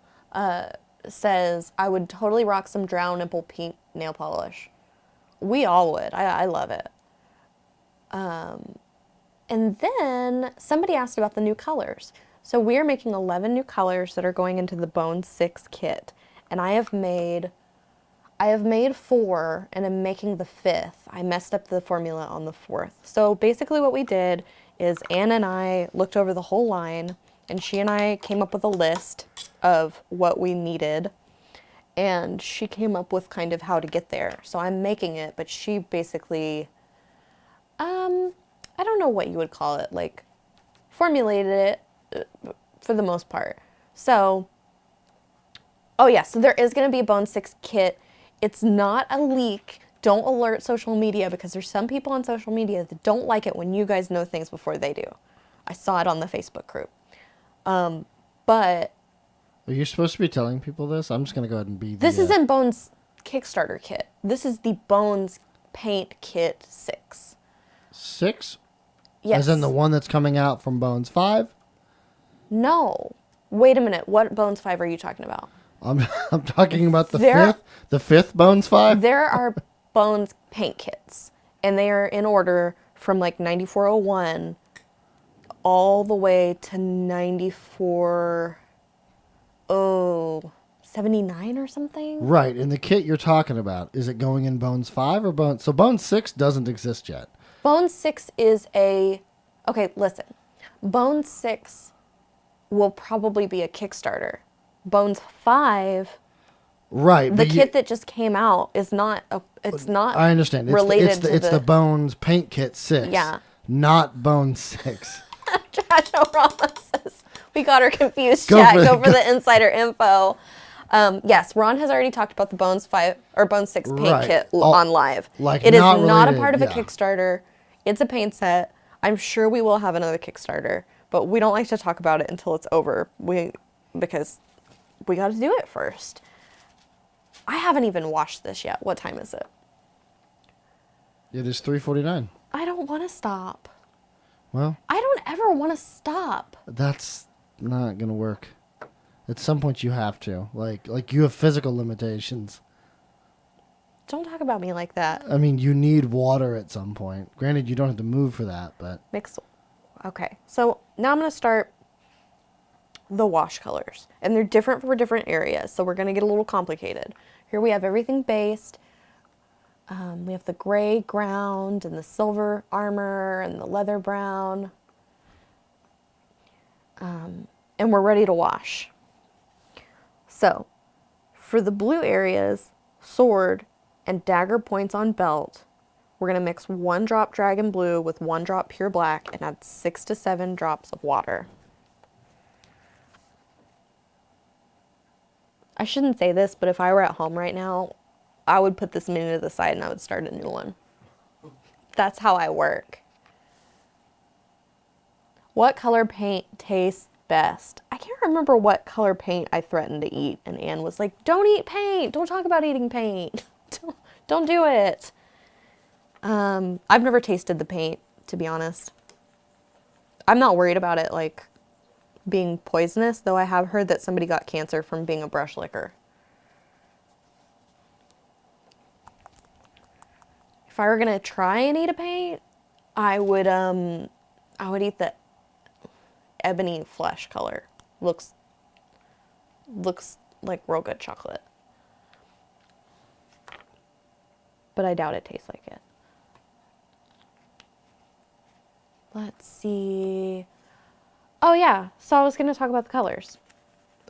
Says, I would totally rock some Drow Nipple pink nail polish. We all would. I love it. And then somebody asked about the new colors. So we are making 11 new colors that are going into the Bone 6 kit. And I have made 4 and I'm making the 5th. I messed up the formula on the 4th. So basically what we did is Anna and I looked over the whole line and she and I came up with a list of what we needed. And she came up with kind of how to get there. So I'm making it, but she basically, I don't know what you would call it, like formulated it for the most part. So, so there is going to be a Bone 6 kit. It's not a leak. Don't alert social media because there's some people on social media that don't like it when you guys know things before they do. I saw it on the Facebook group. But Are you supposed to be telling people this? I'm just going to go ahead and be the... This isn't Bones Kickstarter kit. This is the Bones Paint Kit 6. 6? Yes. As in the one that's coming out from Bones 5? No. Wait a minute. What Bones 5 are you talking about? I'm talking about the fifth? The 5th Bones 5? There are Bones Paint Kits. And they are in order from like 9401 all the way to 79 or something? Right, and the kit you're talking about, is it going in Bones 5 or Bones... So Bones 6 doesn't exist yet. Bones 6 is a... Okay, listen. Bones 6 will probably be a Kickstarter. Bones 5... Right. The kit that just came out is not... It's not I understand. It's the Bones Paint Kit 6. Yeah. Not Bones 6. Trashorama says, we got her confused, chat. Go for the insider info. Yes, Ron has already talked about the Bones 5 or Bones 6 paint kit on live. Like it is not not related, a part of a Kickstarter. It's a paint set. I'm sure we will have another Kickstarter, but we don't like to talk about it until it's over. Because we got to do it first. I haven't even washed this yet. What time is it? It is 3:49. I don't want to stop. Well, I don't ever want to stop. That's not going to work. At some point you have to. Like you have physical limitations. Don't talk about me like that. I mean, you need water at some point. Granted, you don't have to move for that, but... Okay, so now I'm going to start the wash colors. And they're different for different areas, so we're going to get a little complicated. Here we have everything based. We have the gray ground and the silver armor and the leather brown. And we're ready to wash. So, for the blue areas, sword and dagger points on belt, we're going to mix 1 drop dragon blue with 1 drop pure black and add 6 to 7 drops of water. I shouldn't say this, but if I were at home right now, I would put this mini to the side and I would start a new one. That's how I work. What color paint tastes best? I can't remember what color paint I threatened to eat, and Anne was like, don't eat paint. Don't talk about eating paint. Don't do it. I've never tasted the paint, to be honest. I'm not worried about it, like, being poisonous, though I have heard that somebody got cancer from being a brush licker. If I were gonna try and eat a paint, I would eat the ebony flesh color. Looks like real good chocolate. But I doubt it tastes like it. Let's see. Oh yeah, so I was going to talk about the colors.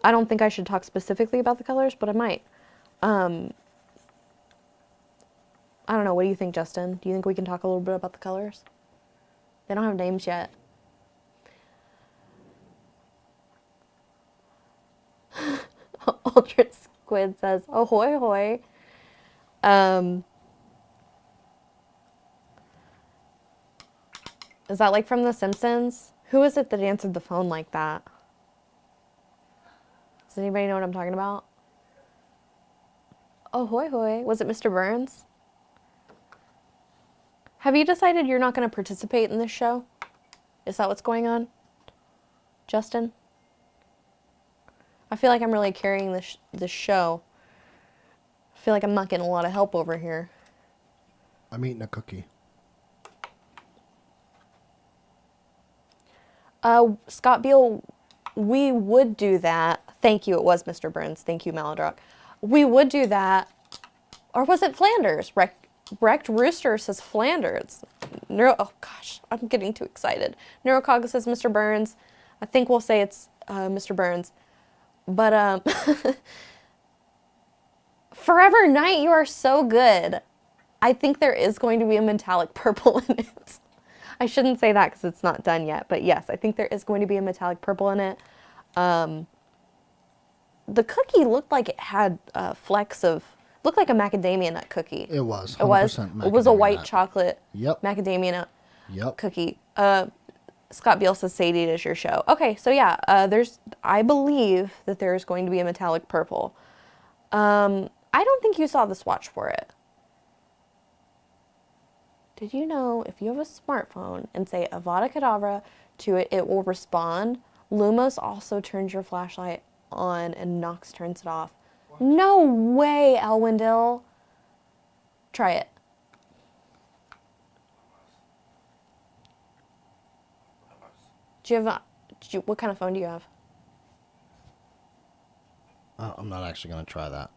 I don't think I should talk specifically about the colors, but I might. I don't know, what do you think, Justin? Do you think we can talk a little bit about the colors? They don't have names yet. Ultra Squid says, ahoy hoy. Is that like from The Simpsons? Who is it that answered the phone like that? Does anybody know what I'm talking about? Oh, hoy hoy. Was it Mr. Burns? Have you decided you're not going to participate in this show? Is that what's going on? Justin? I feel like I'm really carrying this show. I feel like I'm not getting a lot of help over here. I'm eating a cookie. Scott Beale, we would do that. Thank you, it was Mr. Burns. Thank you, Maladrock. We would do that. Or was it Flanders? Wrecked Rooster says Flanders. Oh gosh, I'm getting too excited. Neurocog says Mr. Burns. I think we'll say it's Mr. Burns. But Forever Night, you are so good. I think there is going to be a metallic purple in it. I shouldn't say that because it's not done yet, but yes, I think there is going to be a metallic purple in it. The cookie looked like it had flecks of, looked like a macadamia nut cookie. It was. 100% It was. It was a white chocolate macadamia nut cookie. Scott Beale says Sadie, it is your show. Okay, so yeah, I believe that there is going to be a metallic purple. I don't think you saw the swatch for it. Did you know if you have a smartphone and say Avada Kedavra to it, it will respond? Lumos also turns your flashlight on and Nox turns it off. What? No way, Elwendell. Try it. Do you have what kind of phone do you have? I'm not actually going to try that.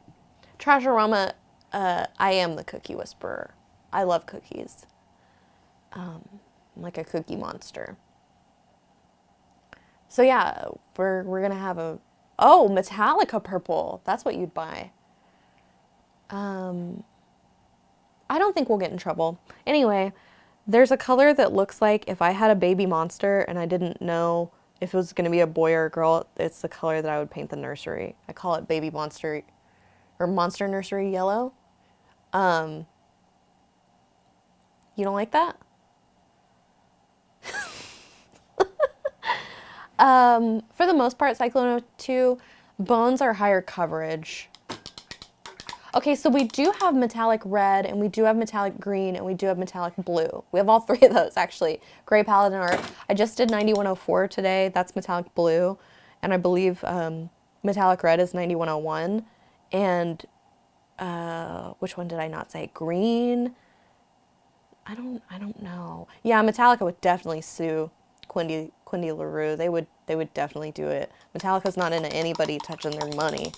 Trash Aroma, I am the cookie whisperer. I love cookies. I'm like a cookie monster. So yeah, we're gonna have Metallica purple. That's what you'd buy. I don't think we'll get in trouble. Anyway, there's a color that looks like if I had a baby monster and I didn't know if it was gonna be a boy or a girl, it's the color that I would paint the nursery. I call it baby monster or monster nursery yellow. You don't like that? For the most part, Cyclone 02, bones are higher coverage. Okay, so we do have metallic red, and we do have metallic green, and we do have metallic blue. We have all three of those, actually. Gray Paladin Art. I just did 9104 today. That's metallic blue. And I believe metallic red is 9101. And which one did I not say? Green? I don't know. Yeah, Metallica would definitely sue Quindy LaRue. They would definitely do it. Metallica's not into anybody touching their money.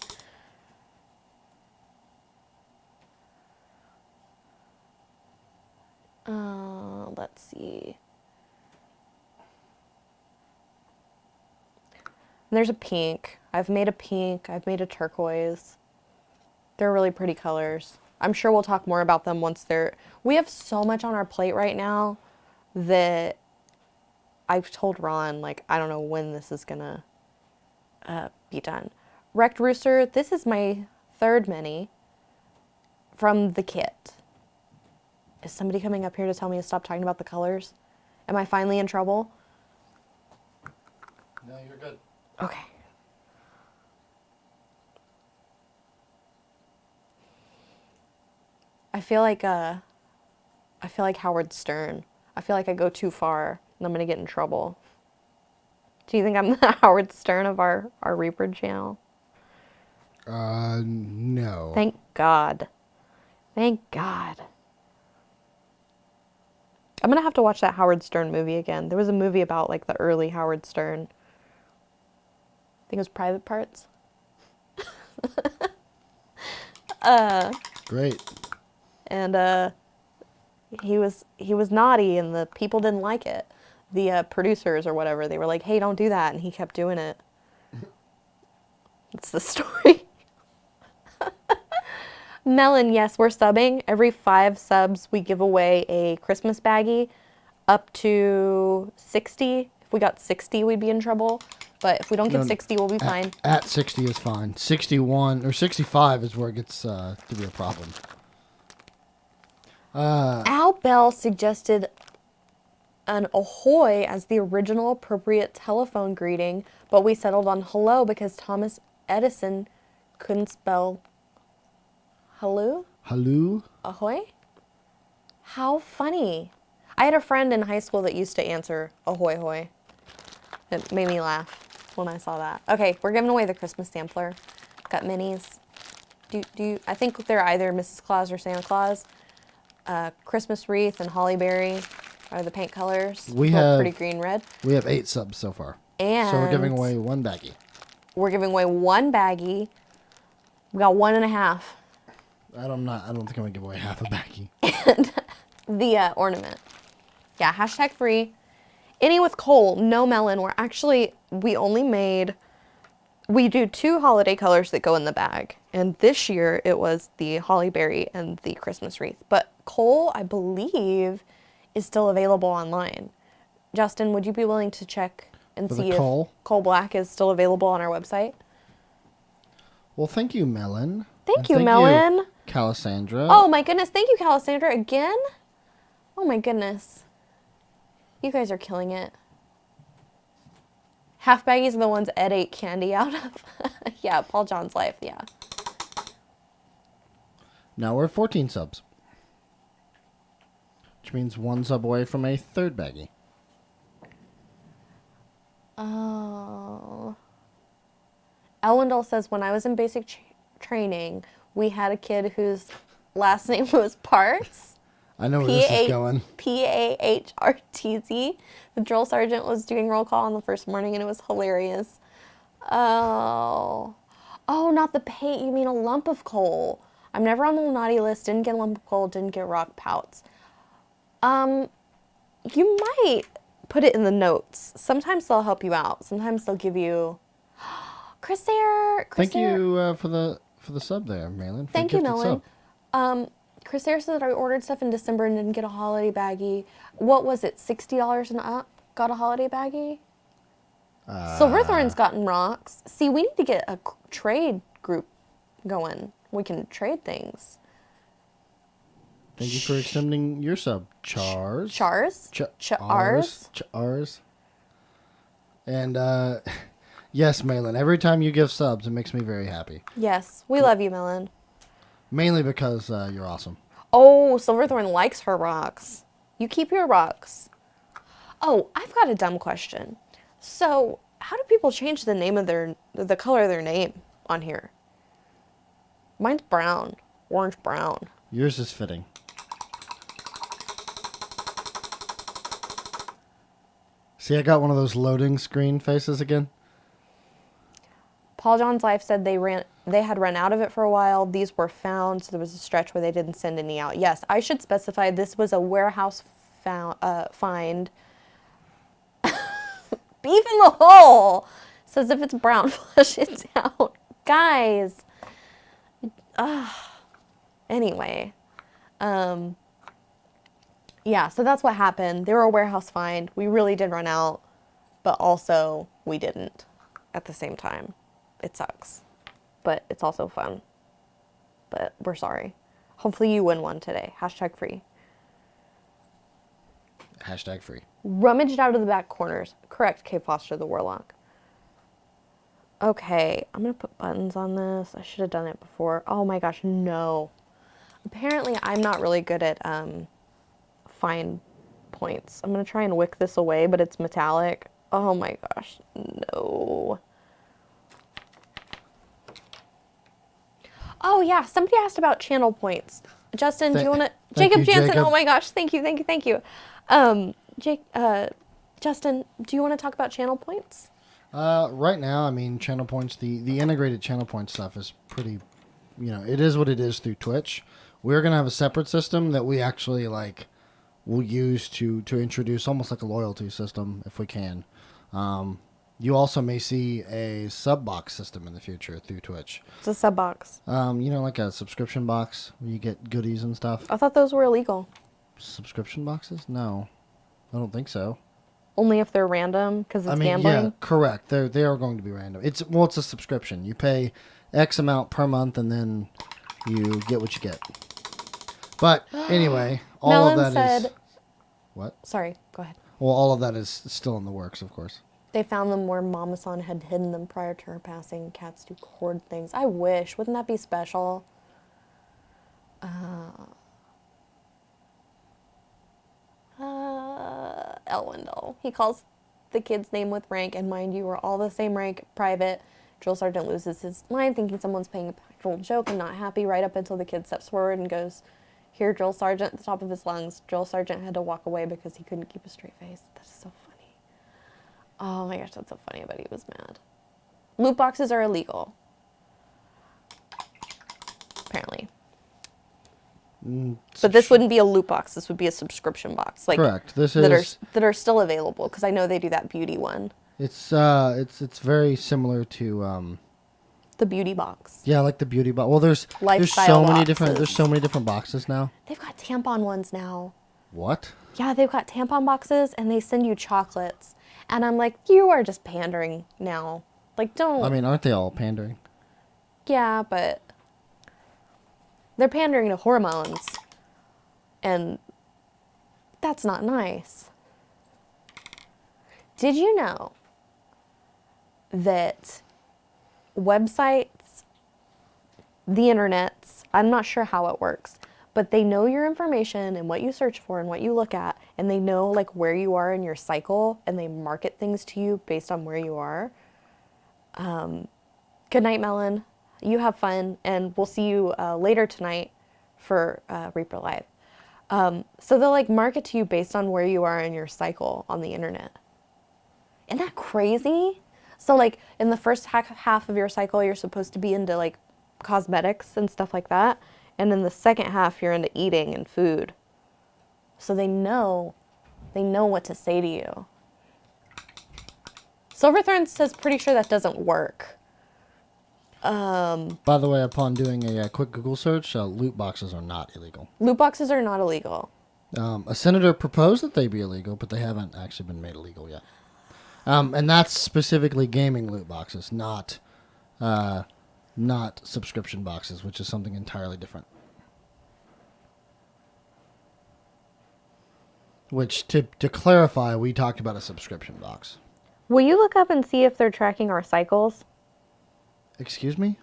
Let's see. There's a pink. I've made a pink. I've made a turquoise. They're really pretty colors. I'm sure we'll talk more about them once they're... We have so much on our plate right now that I've told Ron, like, I don't know when this is gonna be done. Wrecked Rooster, this is my third mini from the kit. Is somebody coming up here to tell me to stop talking about the colors? Am I finally in trouble? No, you're good. Okay. I feel like Howard Stern. I feel like I go too far and I'm gonna get in trouble. Do you think I'm the Howard Stern of our Reaper channel? No. Thank God. Thank God. I'm gonna have to watch that Howard Stern movie again. There was a movie about like the early Howard Stern. I think it was Private Parts. Great. And he was naughty and the people didn't like it. The producers or whatever, they were like, hey, don't do that, and he kept doing it. That's the story. Melon, yes, we're subbing. Every 5 subs, we give away a Christmas baggie. Up to 60. If we got 60, we'd be in trouble. But if we don't get 60, we'll be fine. At 60 is fine. 61 or 65 is where it gets to be a problem. Al Bell suggested an ahoy as the original appropriate telephone greeting, but we settled on hello because Thomas Edison couldn't spell hello? Hello? Ahoy? How funny. I had a friend in high school that used to answer ahoy hoy. It made me laugh when I saw that. Okay, we're giving away the Christmas sampler. Got minis. Do you, I think they're either Mrs. Claus or Santa Claus. Christmas wreath and holly berry are the paint colors. We Both have pretty green red. We have 8 subs so far. And so we're giving away 1 baggie. We're giving away 1 baggie. We got 1.5. I don't think I'm gonna give away half a baggie. And the ornament. Yeah, hashtag free. Any with coal, no melon. We do 2 holiday colors that go in the bag. And this year it was the holly berry and the Christmas wreath. But coal, I believe, is still available online. Justin, would you be willing to check and For see the if coal? coal black is still available on our website? Well, thank you, Melon. Thank And you, Melon. You, Calisandra. Oh my goodness, thank you, Calisandra, again? Oh my goodness. You guys are killing it. Half baggies are the ones Ed ate candy out of. Yeah, Paul John's life, yeah. Now we're at 14 subs. Which means 1 sub away from a 3rd baggie. Oh. Elwendell says, when I was in basic training, we had a kid whose last name was Parts. I know where this is going. Pahartz. The drill sergeant was doing roll call on the first morning, and it was hilarious. Oh. Oh, not the paint. You mean a lump of coal. I'm never on the naughty list. Didn't get a lump of coal. Didn't get rock pouts. You might put it in the notes. Sometimes they'll help you out. Sometimes they'll give you... Chris Air. Thank you for the sub there, Malin. Thank you, Melon. Chris Air said that I ordered stuff in December and didn't get a holiday baggie. What was it, $60 and up? Got a holiday baggie? Silverthorn's gotten rocks. See, we need to get a trade group going. We can trade things. Thank you for extending your sub, Chars. Chars? Chars. And yes, Malin, every time you give subs, it makes me very happy. Yes, we love you, Melon. Mainly because you're awesome. Oh, Silverthorn likes her rocks. You keep your rocks. Oh, I've got a dumb question. So, how do people change the name of the color of their name on here? Mine's brown, orange brown. Yours is fitting. See, I got one of those loading screen faces again. Paul John's Life said they had run out of it for a while. These were found, so there was a stretch where they didn't send any out. Yes, I should specify this was a warehouse find. Beef in the hole! Says if it's brown, flush it out. Guys. Anyway. Yeah, so that's what happened. They were a warehouse find. We really did run out, but also we didn't at the same time. It sucks, but it's also fun. But we're sorry. Hopefully you win one today. Hashtag free. Hashtag free. Rummaged out of the back corners. Correct, K. Foster the Warlock. Okay, I'm going to put buttons on this. I should have done it before. Oh my gosh, no. Apparently I'm not really good at fine points. I'm going to try and wick this away, but it's metallic. Oh my gosh, no. Oh yeah, somebody asked about channel points. Justin, do you want to? Jacob Jansen. Oh my gosh, thank you. Justin, do you want to talk about channel points? Right now, I mean, channel points. The integrated channel point stuff is pretty. It is what it is through Twitch. We're gonna have a separate system that we actually will use to introduce almost like a loyalty system if we can. You also may see a sub box system in the future through Twitch. It's a sub box. Like a subscription box where you get goodies and stuff. I thought those were illegal. Subscription boxes? No, I don't think so. Only if they're random because it's gambling. Yeah, correct. They are going to be random. It's a subscription. You pay X amount per month, and then you get what you get. But anyway, all of that is what? Sorry, go ahead. Well, all of that is still in the works, of course. They found them where Mama San had hidden them prior to her passing. Cats do hoard things. I wish. Wouldn't that be special? Elwindle. He calls the kid's name with rank, and mind you, we're all the same rank, private. Drill Sergeant loses his mind, thinking someone's playing a practical joke and not happy, right up until the kid steps forward and goes, "Here, Drill Sergeant," at the top of his lungs. Drill Sergeant had to walk away because he couldn't keep a straight face. That's so funny. Oh my gosh, that's so funny, but he was mad. Loot boxes are illegal. Apparently. But this wouldn't be a loot box. This would be a subscription box. Correct. This that are still available because I know they do that beauty one. It's very similar to the beauty box. Yeah, like the beauty box. Well, there's Lifestyle so many different boxes now. They've got tampon ones now. What? Yeah, they've got tampon boxes and they send you chocolates. And I'm like, you are just pandering now. Like, don't. I mean, aren't they all pandering? Yeah, but they're pandering to hormones. And that's not nice. Did you know that websites, the internets, I'm not sure how it works, but they know your information and what you search for and what you look at, and they know like where you are in your cycle, and they market things to you based on where you are. Good night, Melon. You have fun, and we'll see you later tonight for Reaper Live. So they'll like market to you based on where you are in your cycle on the internet. Isn't that crazy? So like in the first half of your cycle, you're supposed to be into like cosmetics and stuff like that. And in the second half, you're into eating and food. So they know what to say to you. Silverthorn says pretty sure that doesn't work. By the way, upon doing a quick Google search, loot boxes are not illegal. Loot boxes are not illegal. A senator proposed that they be illegal, but they haven't actually been made illegal yet. And that's specifically gaming loot boxes, not subscription boxes, which is something entirely different. Which, to clarify, we talked about a subscription box. Will you look up and see if they're tracking our cycles? Excuse me?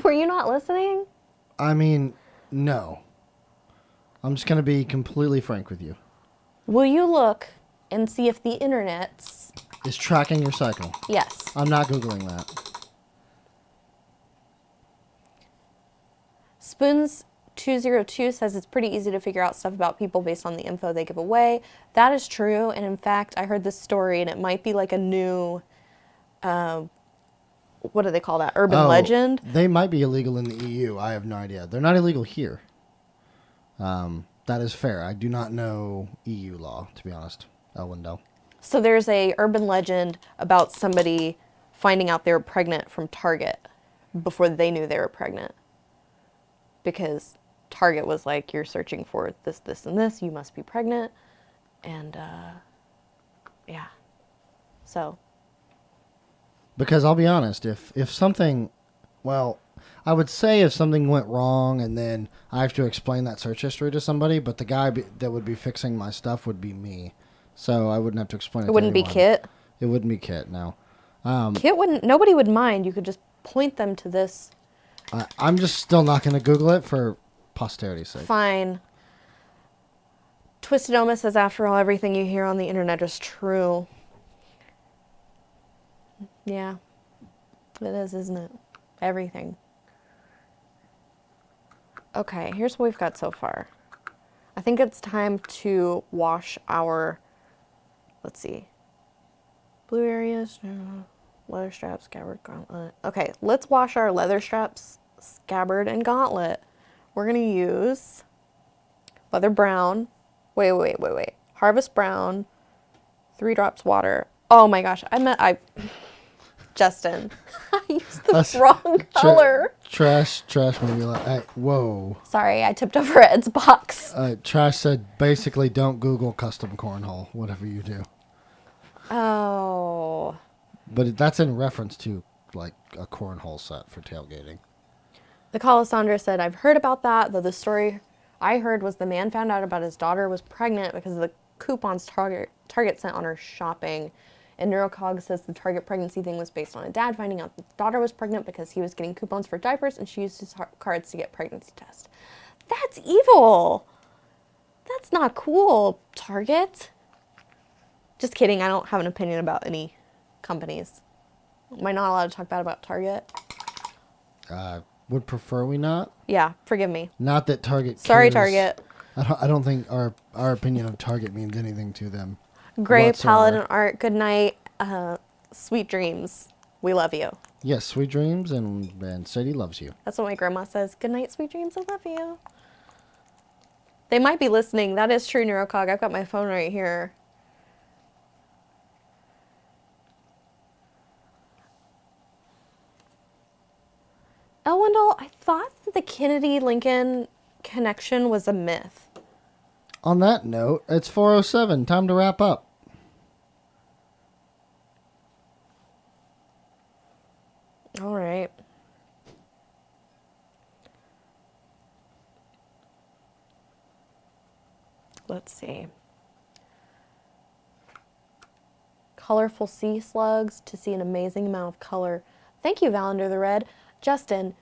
Were you not listening? I mean, no. I'm just going to be completely frank with you. Will you look and see if the internet's is tracking your cycle? Yes. I'm not Googling that. Spoons 202 says it's pretty easy to figure out stuff about people based on the info they give away. That is true, and in fact, I heard this story, and it might be like a new, what do they call that, urban legend? They might be illegal in the EU. I have no idea. They're not illegal here. That is fair. I do not know EU law, to be honest. Elwindale. So there's a urban legend about somebody finding out they were pregnant from Target before they knew they were pregnant. Because Target was like, you're searching for this, this, and this. You must be pregnant. And, yeah. So. Because I'll be honest, if something, well, I would say if something went wrong and then I have to explain that search history to somebody, but the guy that would be fixing my stuff would be me. So I wouldn't have to explain it to wouldn't be anyone. Kit? It wouldn't be Kit, no. Kit wouldn't, nobody would mind. You could just point them to this. I'm just still not going to Google it for posterity's sake. Fine. Twisted Oma says, after all, everything you hear on the internet is true. Yeah. It is, isn't it? Everything. Okay, here's what we've got so far. I think it's time to wash our, let's see, blue areas, leather straps, scabbard, gauntlet. Okay, let's wash our leather straps, scabbard, and gauntlet. We're going to use leather brown. Wait. Harvest brown, 3 drops water. Oh my gosh, Justin, I used the wrong color. Trash made me like, hey, whoa. Sorry, I tipped over Ed's box. Trash said, basically, don't Google custom cornhole, whatever you do. Oh. But that's in reference to, like, a cornhole set for tailgating. The Calasandra said, I've heard about that, though the story I heard was the man found out about his daughter was pregnant because of the coupons Target sent on her shopping. And Neurocog says the Target pregnancy thing was based on a dad finding out that the daughter was pregnant because he was getting coupons for diapers and she used his cards to get pregnancy tests. That's evil. That's not cool, Target. Just kidding. I don't have an opinion about any companies. Am I not allowed to talk bad about Target? Would prefer we not. Yeah, forgive me. Not that Target cares. Sorry, Target. I don't think our opinion of Target means anything to them. Gray whatsoever. Paladin Art, good night. Sweet dreams. We love you. Yes, sweet dreams, and Sadie loves you. That's what my grandma says. Good night, sweet dreams. I love you. They might be listening. That is true, Neurocog. I've got my phone right here. Elwendell, I thought that the Kennedy-Lincoln connection was a myth. On that note, it's 4:07. Time to wrap up. All right. Let's see. Colorful sea slugs to see an amazing amount of color. Thank you, Valander the Red. Justin,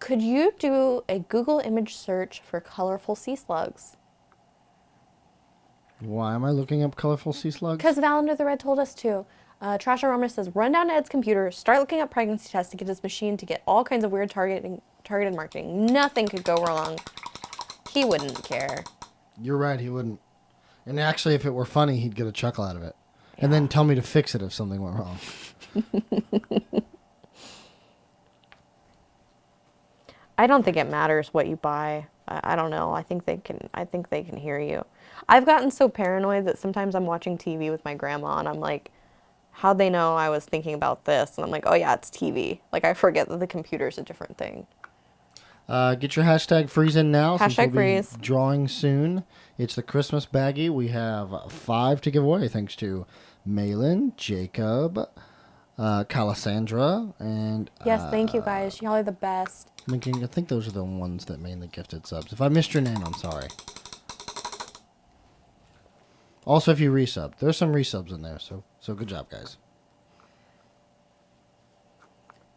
could you do a Google image search for colorful sea slugs? Why am I looking up colorful sea slugs? Because Valander the Red told us to. Trash Armor says, run down to Ed's computer, start looking up pregnancy tests to get his machine to get all kinds of weird targeted marketing. Nothing could go wrong. He wouldn't care. You're right, he wouldn't. And actually, if it were funny, he'd get a chuckle out of it. Yeah. And then tell me to fix it if something went wrong. I don't think it matters what you buy. I don't know. I think they can hear you. I've gotten so paranoid that sometimes I'm watching TV with my grandma and I'm like, how'd they know I was thinking about this? And I'm like, oh yeah, it's TV. Like I forget that the computer's a different thing. Get your hashtag freeze in now. Hashtag since we'll freeze. Be drawing soon. It's the Christmas baggie. We have 5 to give away thanks to Malin, Jacob, Calasandra, and... Yes, thank you guys. Y'all are the best. I think those are the ones that mainly gifted subs. If I missed your name, I'm sorry. Also, if you resub. There's some resubs in there, so good job, guys.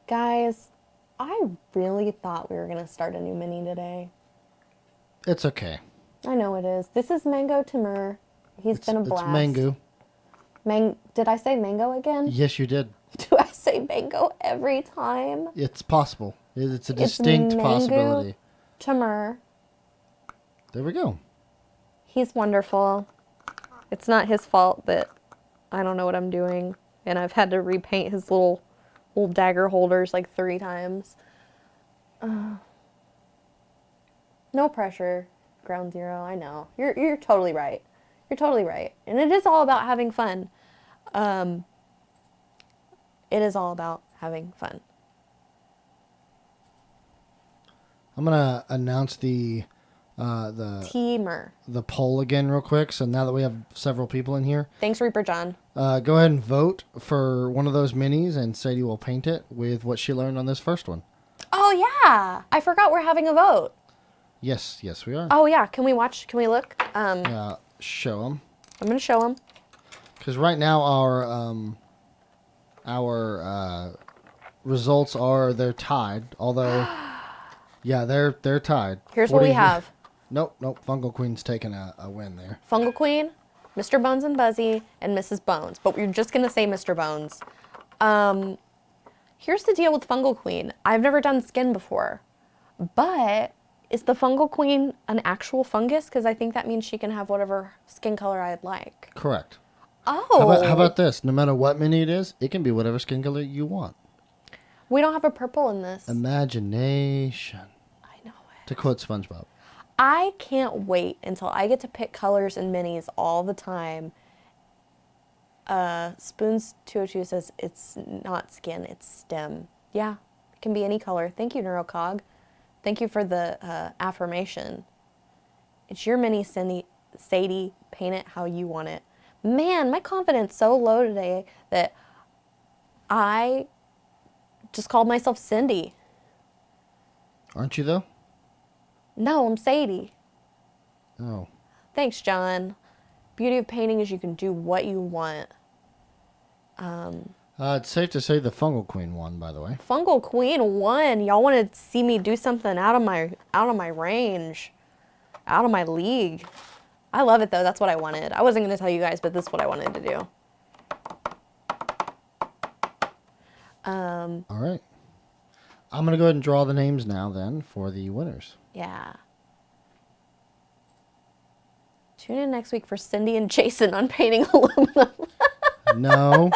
Guys, I really thought we were going to start a new mini today. It's okay. I know it is. This is Mango Timur. He's been a blast. It's Mango. Did I say mango again? Yes, you did. Do I say mango every time? It's possible. It's a distinct Mango possibility. Timur. There we go. He's wonderful. It's not his fault that I don't know what I'm doing. And I've had to repaint his little dagger holders like 3 times. No pressure, Ground Zero. I know. You're totally right. You're totally right. And it is all about having fun. It is all about having fun. I'm gonna announce the Teamer. the poll again real quick. So now that we have several people in here, Thanks, Reaper John. go ahead and vote for one of those minis, and Sadie will paint it with what she learned on this first one. Oh, yeah. I forgot we're having a vote. Yes, we are. Oh, yeah. Can we watch? Can we look? Show them. I'm going to show them. Because right now our results are they're tied. Although, yeah, they're tied. Here's what we have. Nope. Fungal Queen's taking a win there. Fungal Queen, Mr. Bones and Buzzy, and Mrs. Bones. But we're just going to say Mr. Bones. Here's the deal with Fungal Queen. I've never done skin before. But is the Fungal Queen an actual fungus? Because I think that means she can have whatever skin color I'd like. Correct. Oh. How about this? No matter what mini it is, it can be whatever skin color you want. We don't have a purple in this. Imagination. I know it. To quote SpongeBob. I can't wait until I get to pick colors and minis all the time. Spoons 202 says it's not skin, it's stem. Yeah, it can be any color. Thank you, Neurocog. Thank you for the affirmation. It's your mini, Sadie. Paint it how you want it. Man, my confidence so low today that I just called myself Cindy. Aren't you, though? No, I'm Sadie. Oh. Thanks, John. Beauty of painting is you can do what you want. It's safe to say the Fungal Queen won, by the way. Fungal Queen won. Y'all want to see me do something out of my range, out of my league. I love it though. That's what I wanted. I wasn't going to tell you guys, but this is what I wanted to do. All right. I'm going to go ahead and draw the names now then for the winners. Yeah. Tune in next week for Cindy and Jason on painting aluminum. No.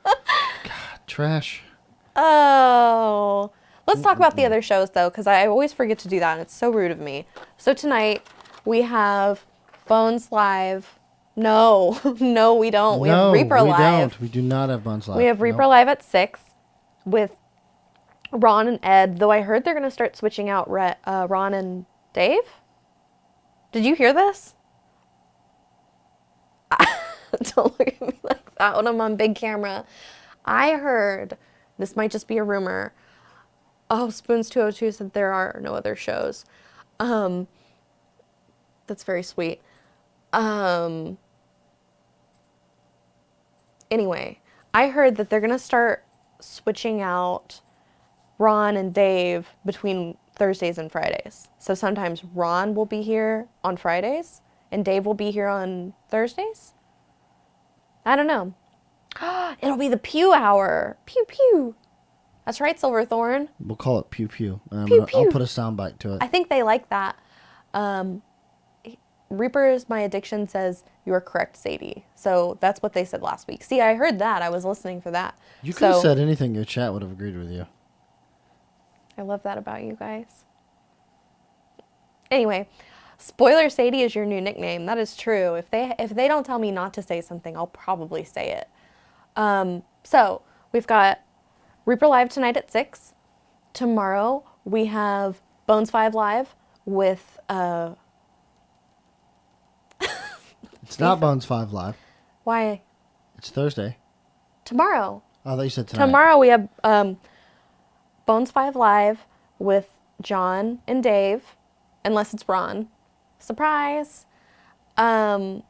God, trash. Oh. Let's talk about the other shows, though, because I always forget to do that, and it's so rude of me. So tonight, we have Bones Live. No. No, we don't. We have Reaper Live. No, we don't. We do not have Bones Live. We have Reaper Live at 6 with Ron and Ed, though I heard they're going to start switching out Ron and Dave. Did you hear this? Don't look at me like that when I'm on big camera. I heard, this might just be a rumor. Oh, Spoons 202 said there are no other shows. That's very sweet. Anyway, I heard that they're going to start switching out Ron and Dave between Thursdays and Fridays. So sometimes Ron will be here on Fridays and Dave will be here on Thursdays. I don't know. It'll be the Pugh hour. Pew pew. That's right, Silverthorn. We'll call it Pew Pew. Pew pew. I'll put a soundbite to it. I think they like that. Reaper's My Addiction says, you are correct, Sadie. So that's what they said last week. See, I heard that. I was listening for that. You could have said anything. Your chat would have agreed with you. I love that about you guys. Anyway, Spoiler Sadie is your new nickname. That is true. If they don't tell me not to say something, I'll probably say it. So we've got Reaper Live tonight at 6. Tomorrow we have Bones 5 Live with It's not Bones 5 Live. Why? It's Thursday. Tomorrow. Oh, I thought you said tonight. Tomorrow we have Bones 5 Live with John and Dave, unless it's Ron. Surprise. And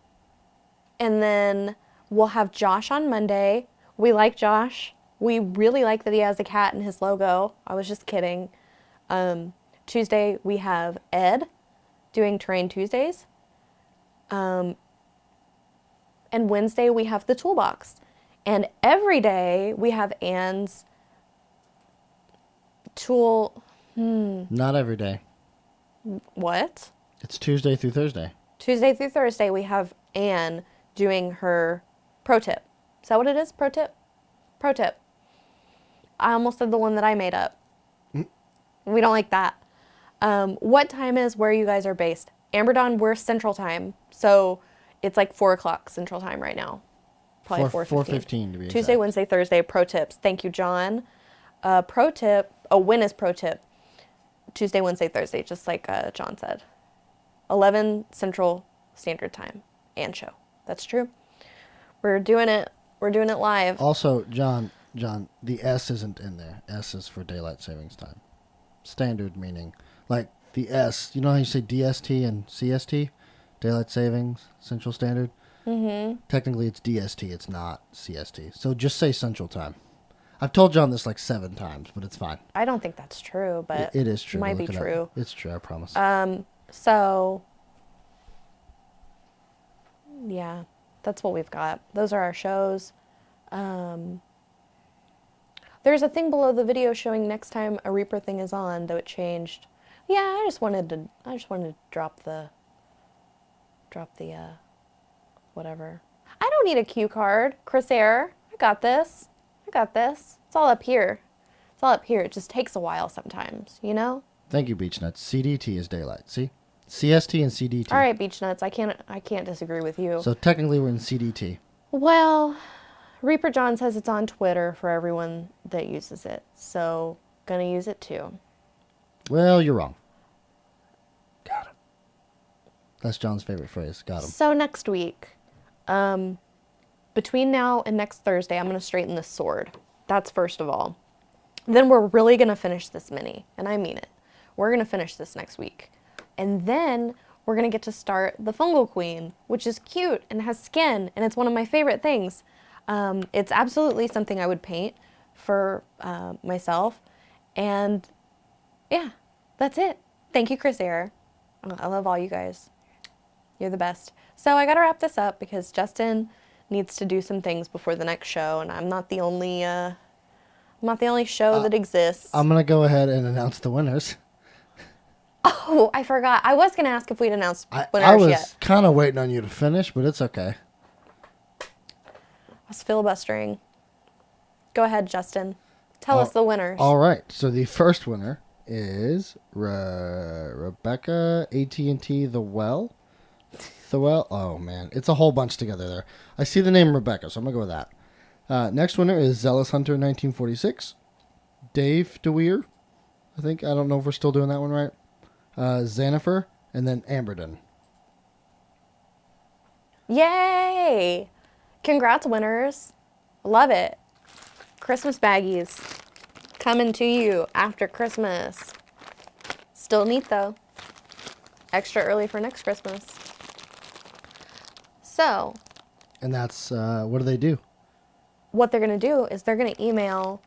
then we'll have Josh on Monday. We like Josh. We really like that he has a cat in his logo. I was just kidding. Tuesday we have Ed doing Terrain Tuesdays. And Wednesday we have the Toolbox. And every day we have Anne's tool. Not every day. What? It's Tuesday through Thursday. Tuesday through Thursday, we have Anne doing her pro tip. Is that what it is? Pro tip? Pro tip. I almost said the one that I made up. We don't like that. What time is where you guys are based? Amberdon, we're Central Time. So it's like 4 o'clock Central Time right now. Probably 4:15 to be Tuesday, exact. Wednesday, Thursday, pro tips. Thank you, John. Pro tip. Oh, when is pro tip? Tuesday, Wednesday, Thursday, just like John said. 11 Central Standard Time and show. That's true. We're doing it. We're doing it live. Also, John, the S isn't in there. S is for daylight savings time. Standard meaning, like the S. You know how you say DST and CST, daylight savings, Central Standard. Mm-hmm. Technically, it's DST. It's not CST. So just say Central Time. I've told John this like 7 times, but it's fine. I don't think that's true, but It is true. Might be Look it up. true. It's true. I promise. So, yeah, that's what we've got. Those are our shows. There's a thing below the video showing next time a Reaper thing is on, though it changed. Yeah, I just wanted to drop the whatever. I don't need a cue card. Chris Air, I got this. It's all up here. It just takes a while sometimes, you know? Thank you, Beach Nuts. CDT is daylight. See? CST and CDT. All right, Beach Nuts, I can't disagree with you. So technically we're in CDT. Well, Reaper John says it's on Twitter for everyone that uses it, so gonna use it too. Well, you're wrong. Got him. That's John's favorite phrase. Got him. So next week, between now and next Thursday, I'm gonna straighten this sword. That's first of all. Then we're really gonna finish this mini, and I mean it. We're gonna finish this next week. And then we're going to get to start the Fungal Queen, which is cute and has skin, and it's one of my favorite things. It's absolutely something I would paint for myself. And yeah, that's it. Thank you, Chris Air. I love all you guys. You're the best. So I got to wrap this up because Justin needs to do some things before the next show, and I'm not the only show that exists. I'm going to go ahead and announce the winners. Oh, I forgot. I was going to ask if we'd announced winners I was yet. kind of waiting on you to finish, but it's okay. I was filibustering. Go ahead, Justin. Tell us the winners. All right. So the first winner is rebeccaatthewell. Oh, man. It's a whole bunch together there. I see the name Rebecca, so I'm going to go with that. Next winner is Zealous Hunter 1946. Daefydwyr. I think. I don't know if we're still doing that one right. Xanifer, and then Amberdon. Yay! Congrats, winners. Love it. Christmas baggies coming to you after Christmas. Still neat, though. Extra early for next Christmas. So. And that's, what do they do? What they're going to do is they're going to email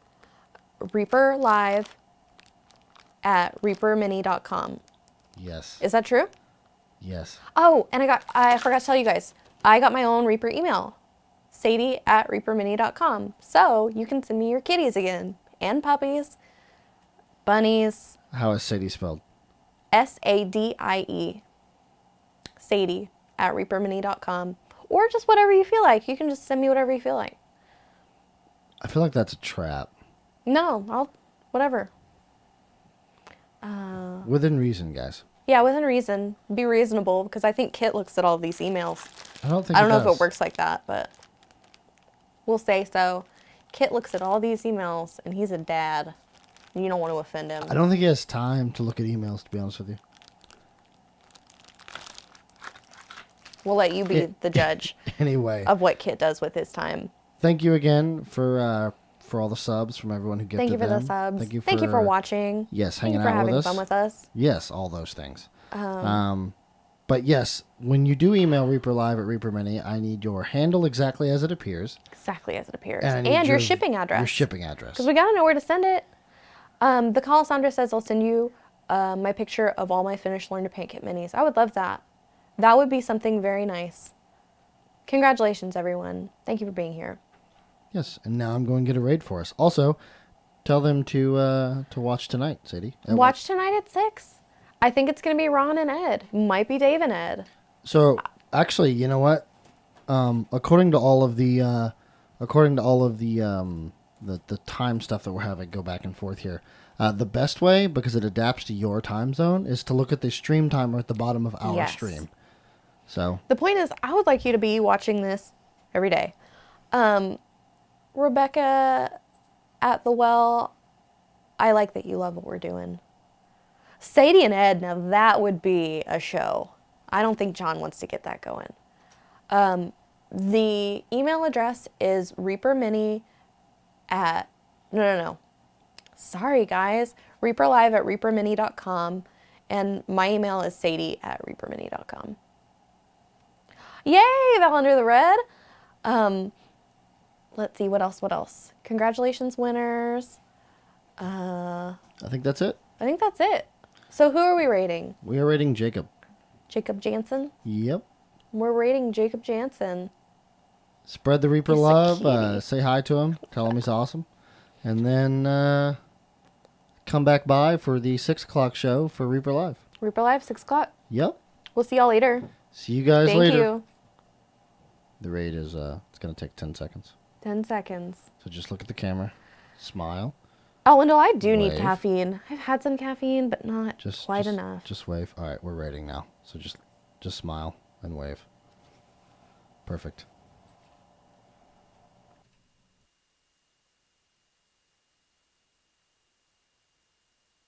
reaperlive@reapermini.com. Yes. Is that true? Yes. Oh, and I forgot to tell you guys. I got my own Reaper email. Sadie@reapermini.com. So you can send me your kitties again. And puppies. Bunnies. How is Sadie spelled? SADIE. Sadie@reapermini.com. Or just whatever you feel like. You can just send me whatever you feel like. I feel like that's a trap. No, whatever. Within reason, guys. Yeah, within reason. Be reasonable, because I think Kit looks at all these emails. I don't think I don't know if it works like that, but we'll say so. Kit looks at all these emails, and he's a dad. And you don't want to offend him. I don't think he has time to look at emails, to be honest with you. We'll let you be the judge Anyway. of what Kit does with his time. Thank you again for all the subs from everyone who gifted Thank you for them. the subs. Thank you for watching. Yes, hanging Thank you for out having with us. fun with us. Yes, all those things. But yes, when you do email Reaper Live at Reaper Mini, I need your handle exactly as it appears. Exactly as it appears. And I need And your shipping address. Your shipping address. Because we got to know where to send it. The Calasandra says I'll send you my picture of all my finished Learn to Paint Kit minis. I would love that. That would be something very nice. Congratulations, everyone. Thank you for being here. Yes, and now I'm going to get a raid for us. Also, tell them to watch tonight, Sadie. Watch tonight at 6. I think it's going to be Ron and Ed. Might be Dave and Ed. So actually, you know what? According to all of the the time stuff that we're having go back and forth here, the best way, because it adapts to your time zone, is to look at the stream timer at the bottom of our Yes. stream. So The point is, I would like you to be watching this every day. Rebecca at the well, I like that you love what we're doing. Sadie and Ed, now that would be a show. I don't think John wants to get that going. The email address is reapermini at, no. Sorry, guys. reaperlive@reapermini.com. And my email is sadie@reapermini.com. Yay, Val Under the Red. Let's see, what else? Congratulations, winners. I think that's it. I think that's it. So who are we rating? We are rating Jacob. Jacob Jansen? Yep. We're rating Jacob Jansen. Spread the Reaper He's a love. cutie. Say hi to him. Tell him he's awesome. And then come back by for the 6 o'clock show for Reaper Live. Reaper Live, 6 o'clock. Yep. We'll see y'all later. See you guys Thank later. you. The raid is it's gonna take 10 seconds. 10 seconds. So just look at the camera, smile, Oh, Wendell, I do need Wave. caffeine. I've had some caffeine, but not just quite just, enough. Just wave. All right, we're raiding now. So just smile and wave. Perfect.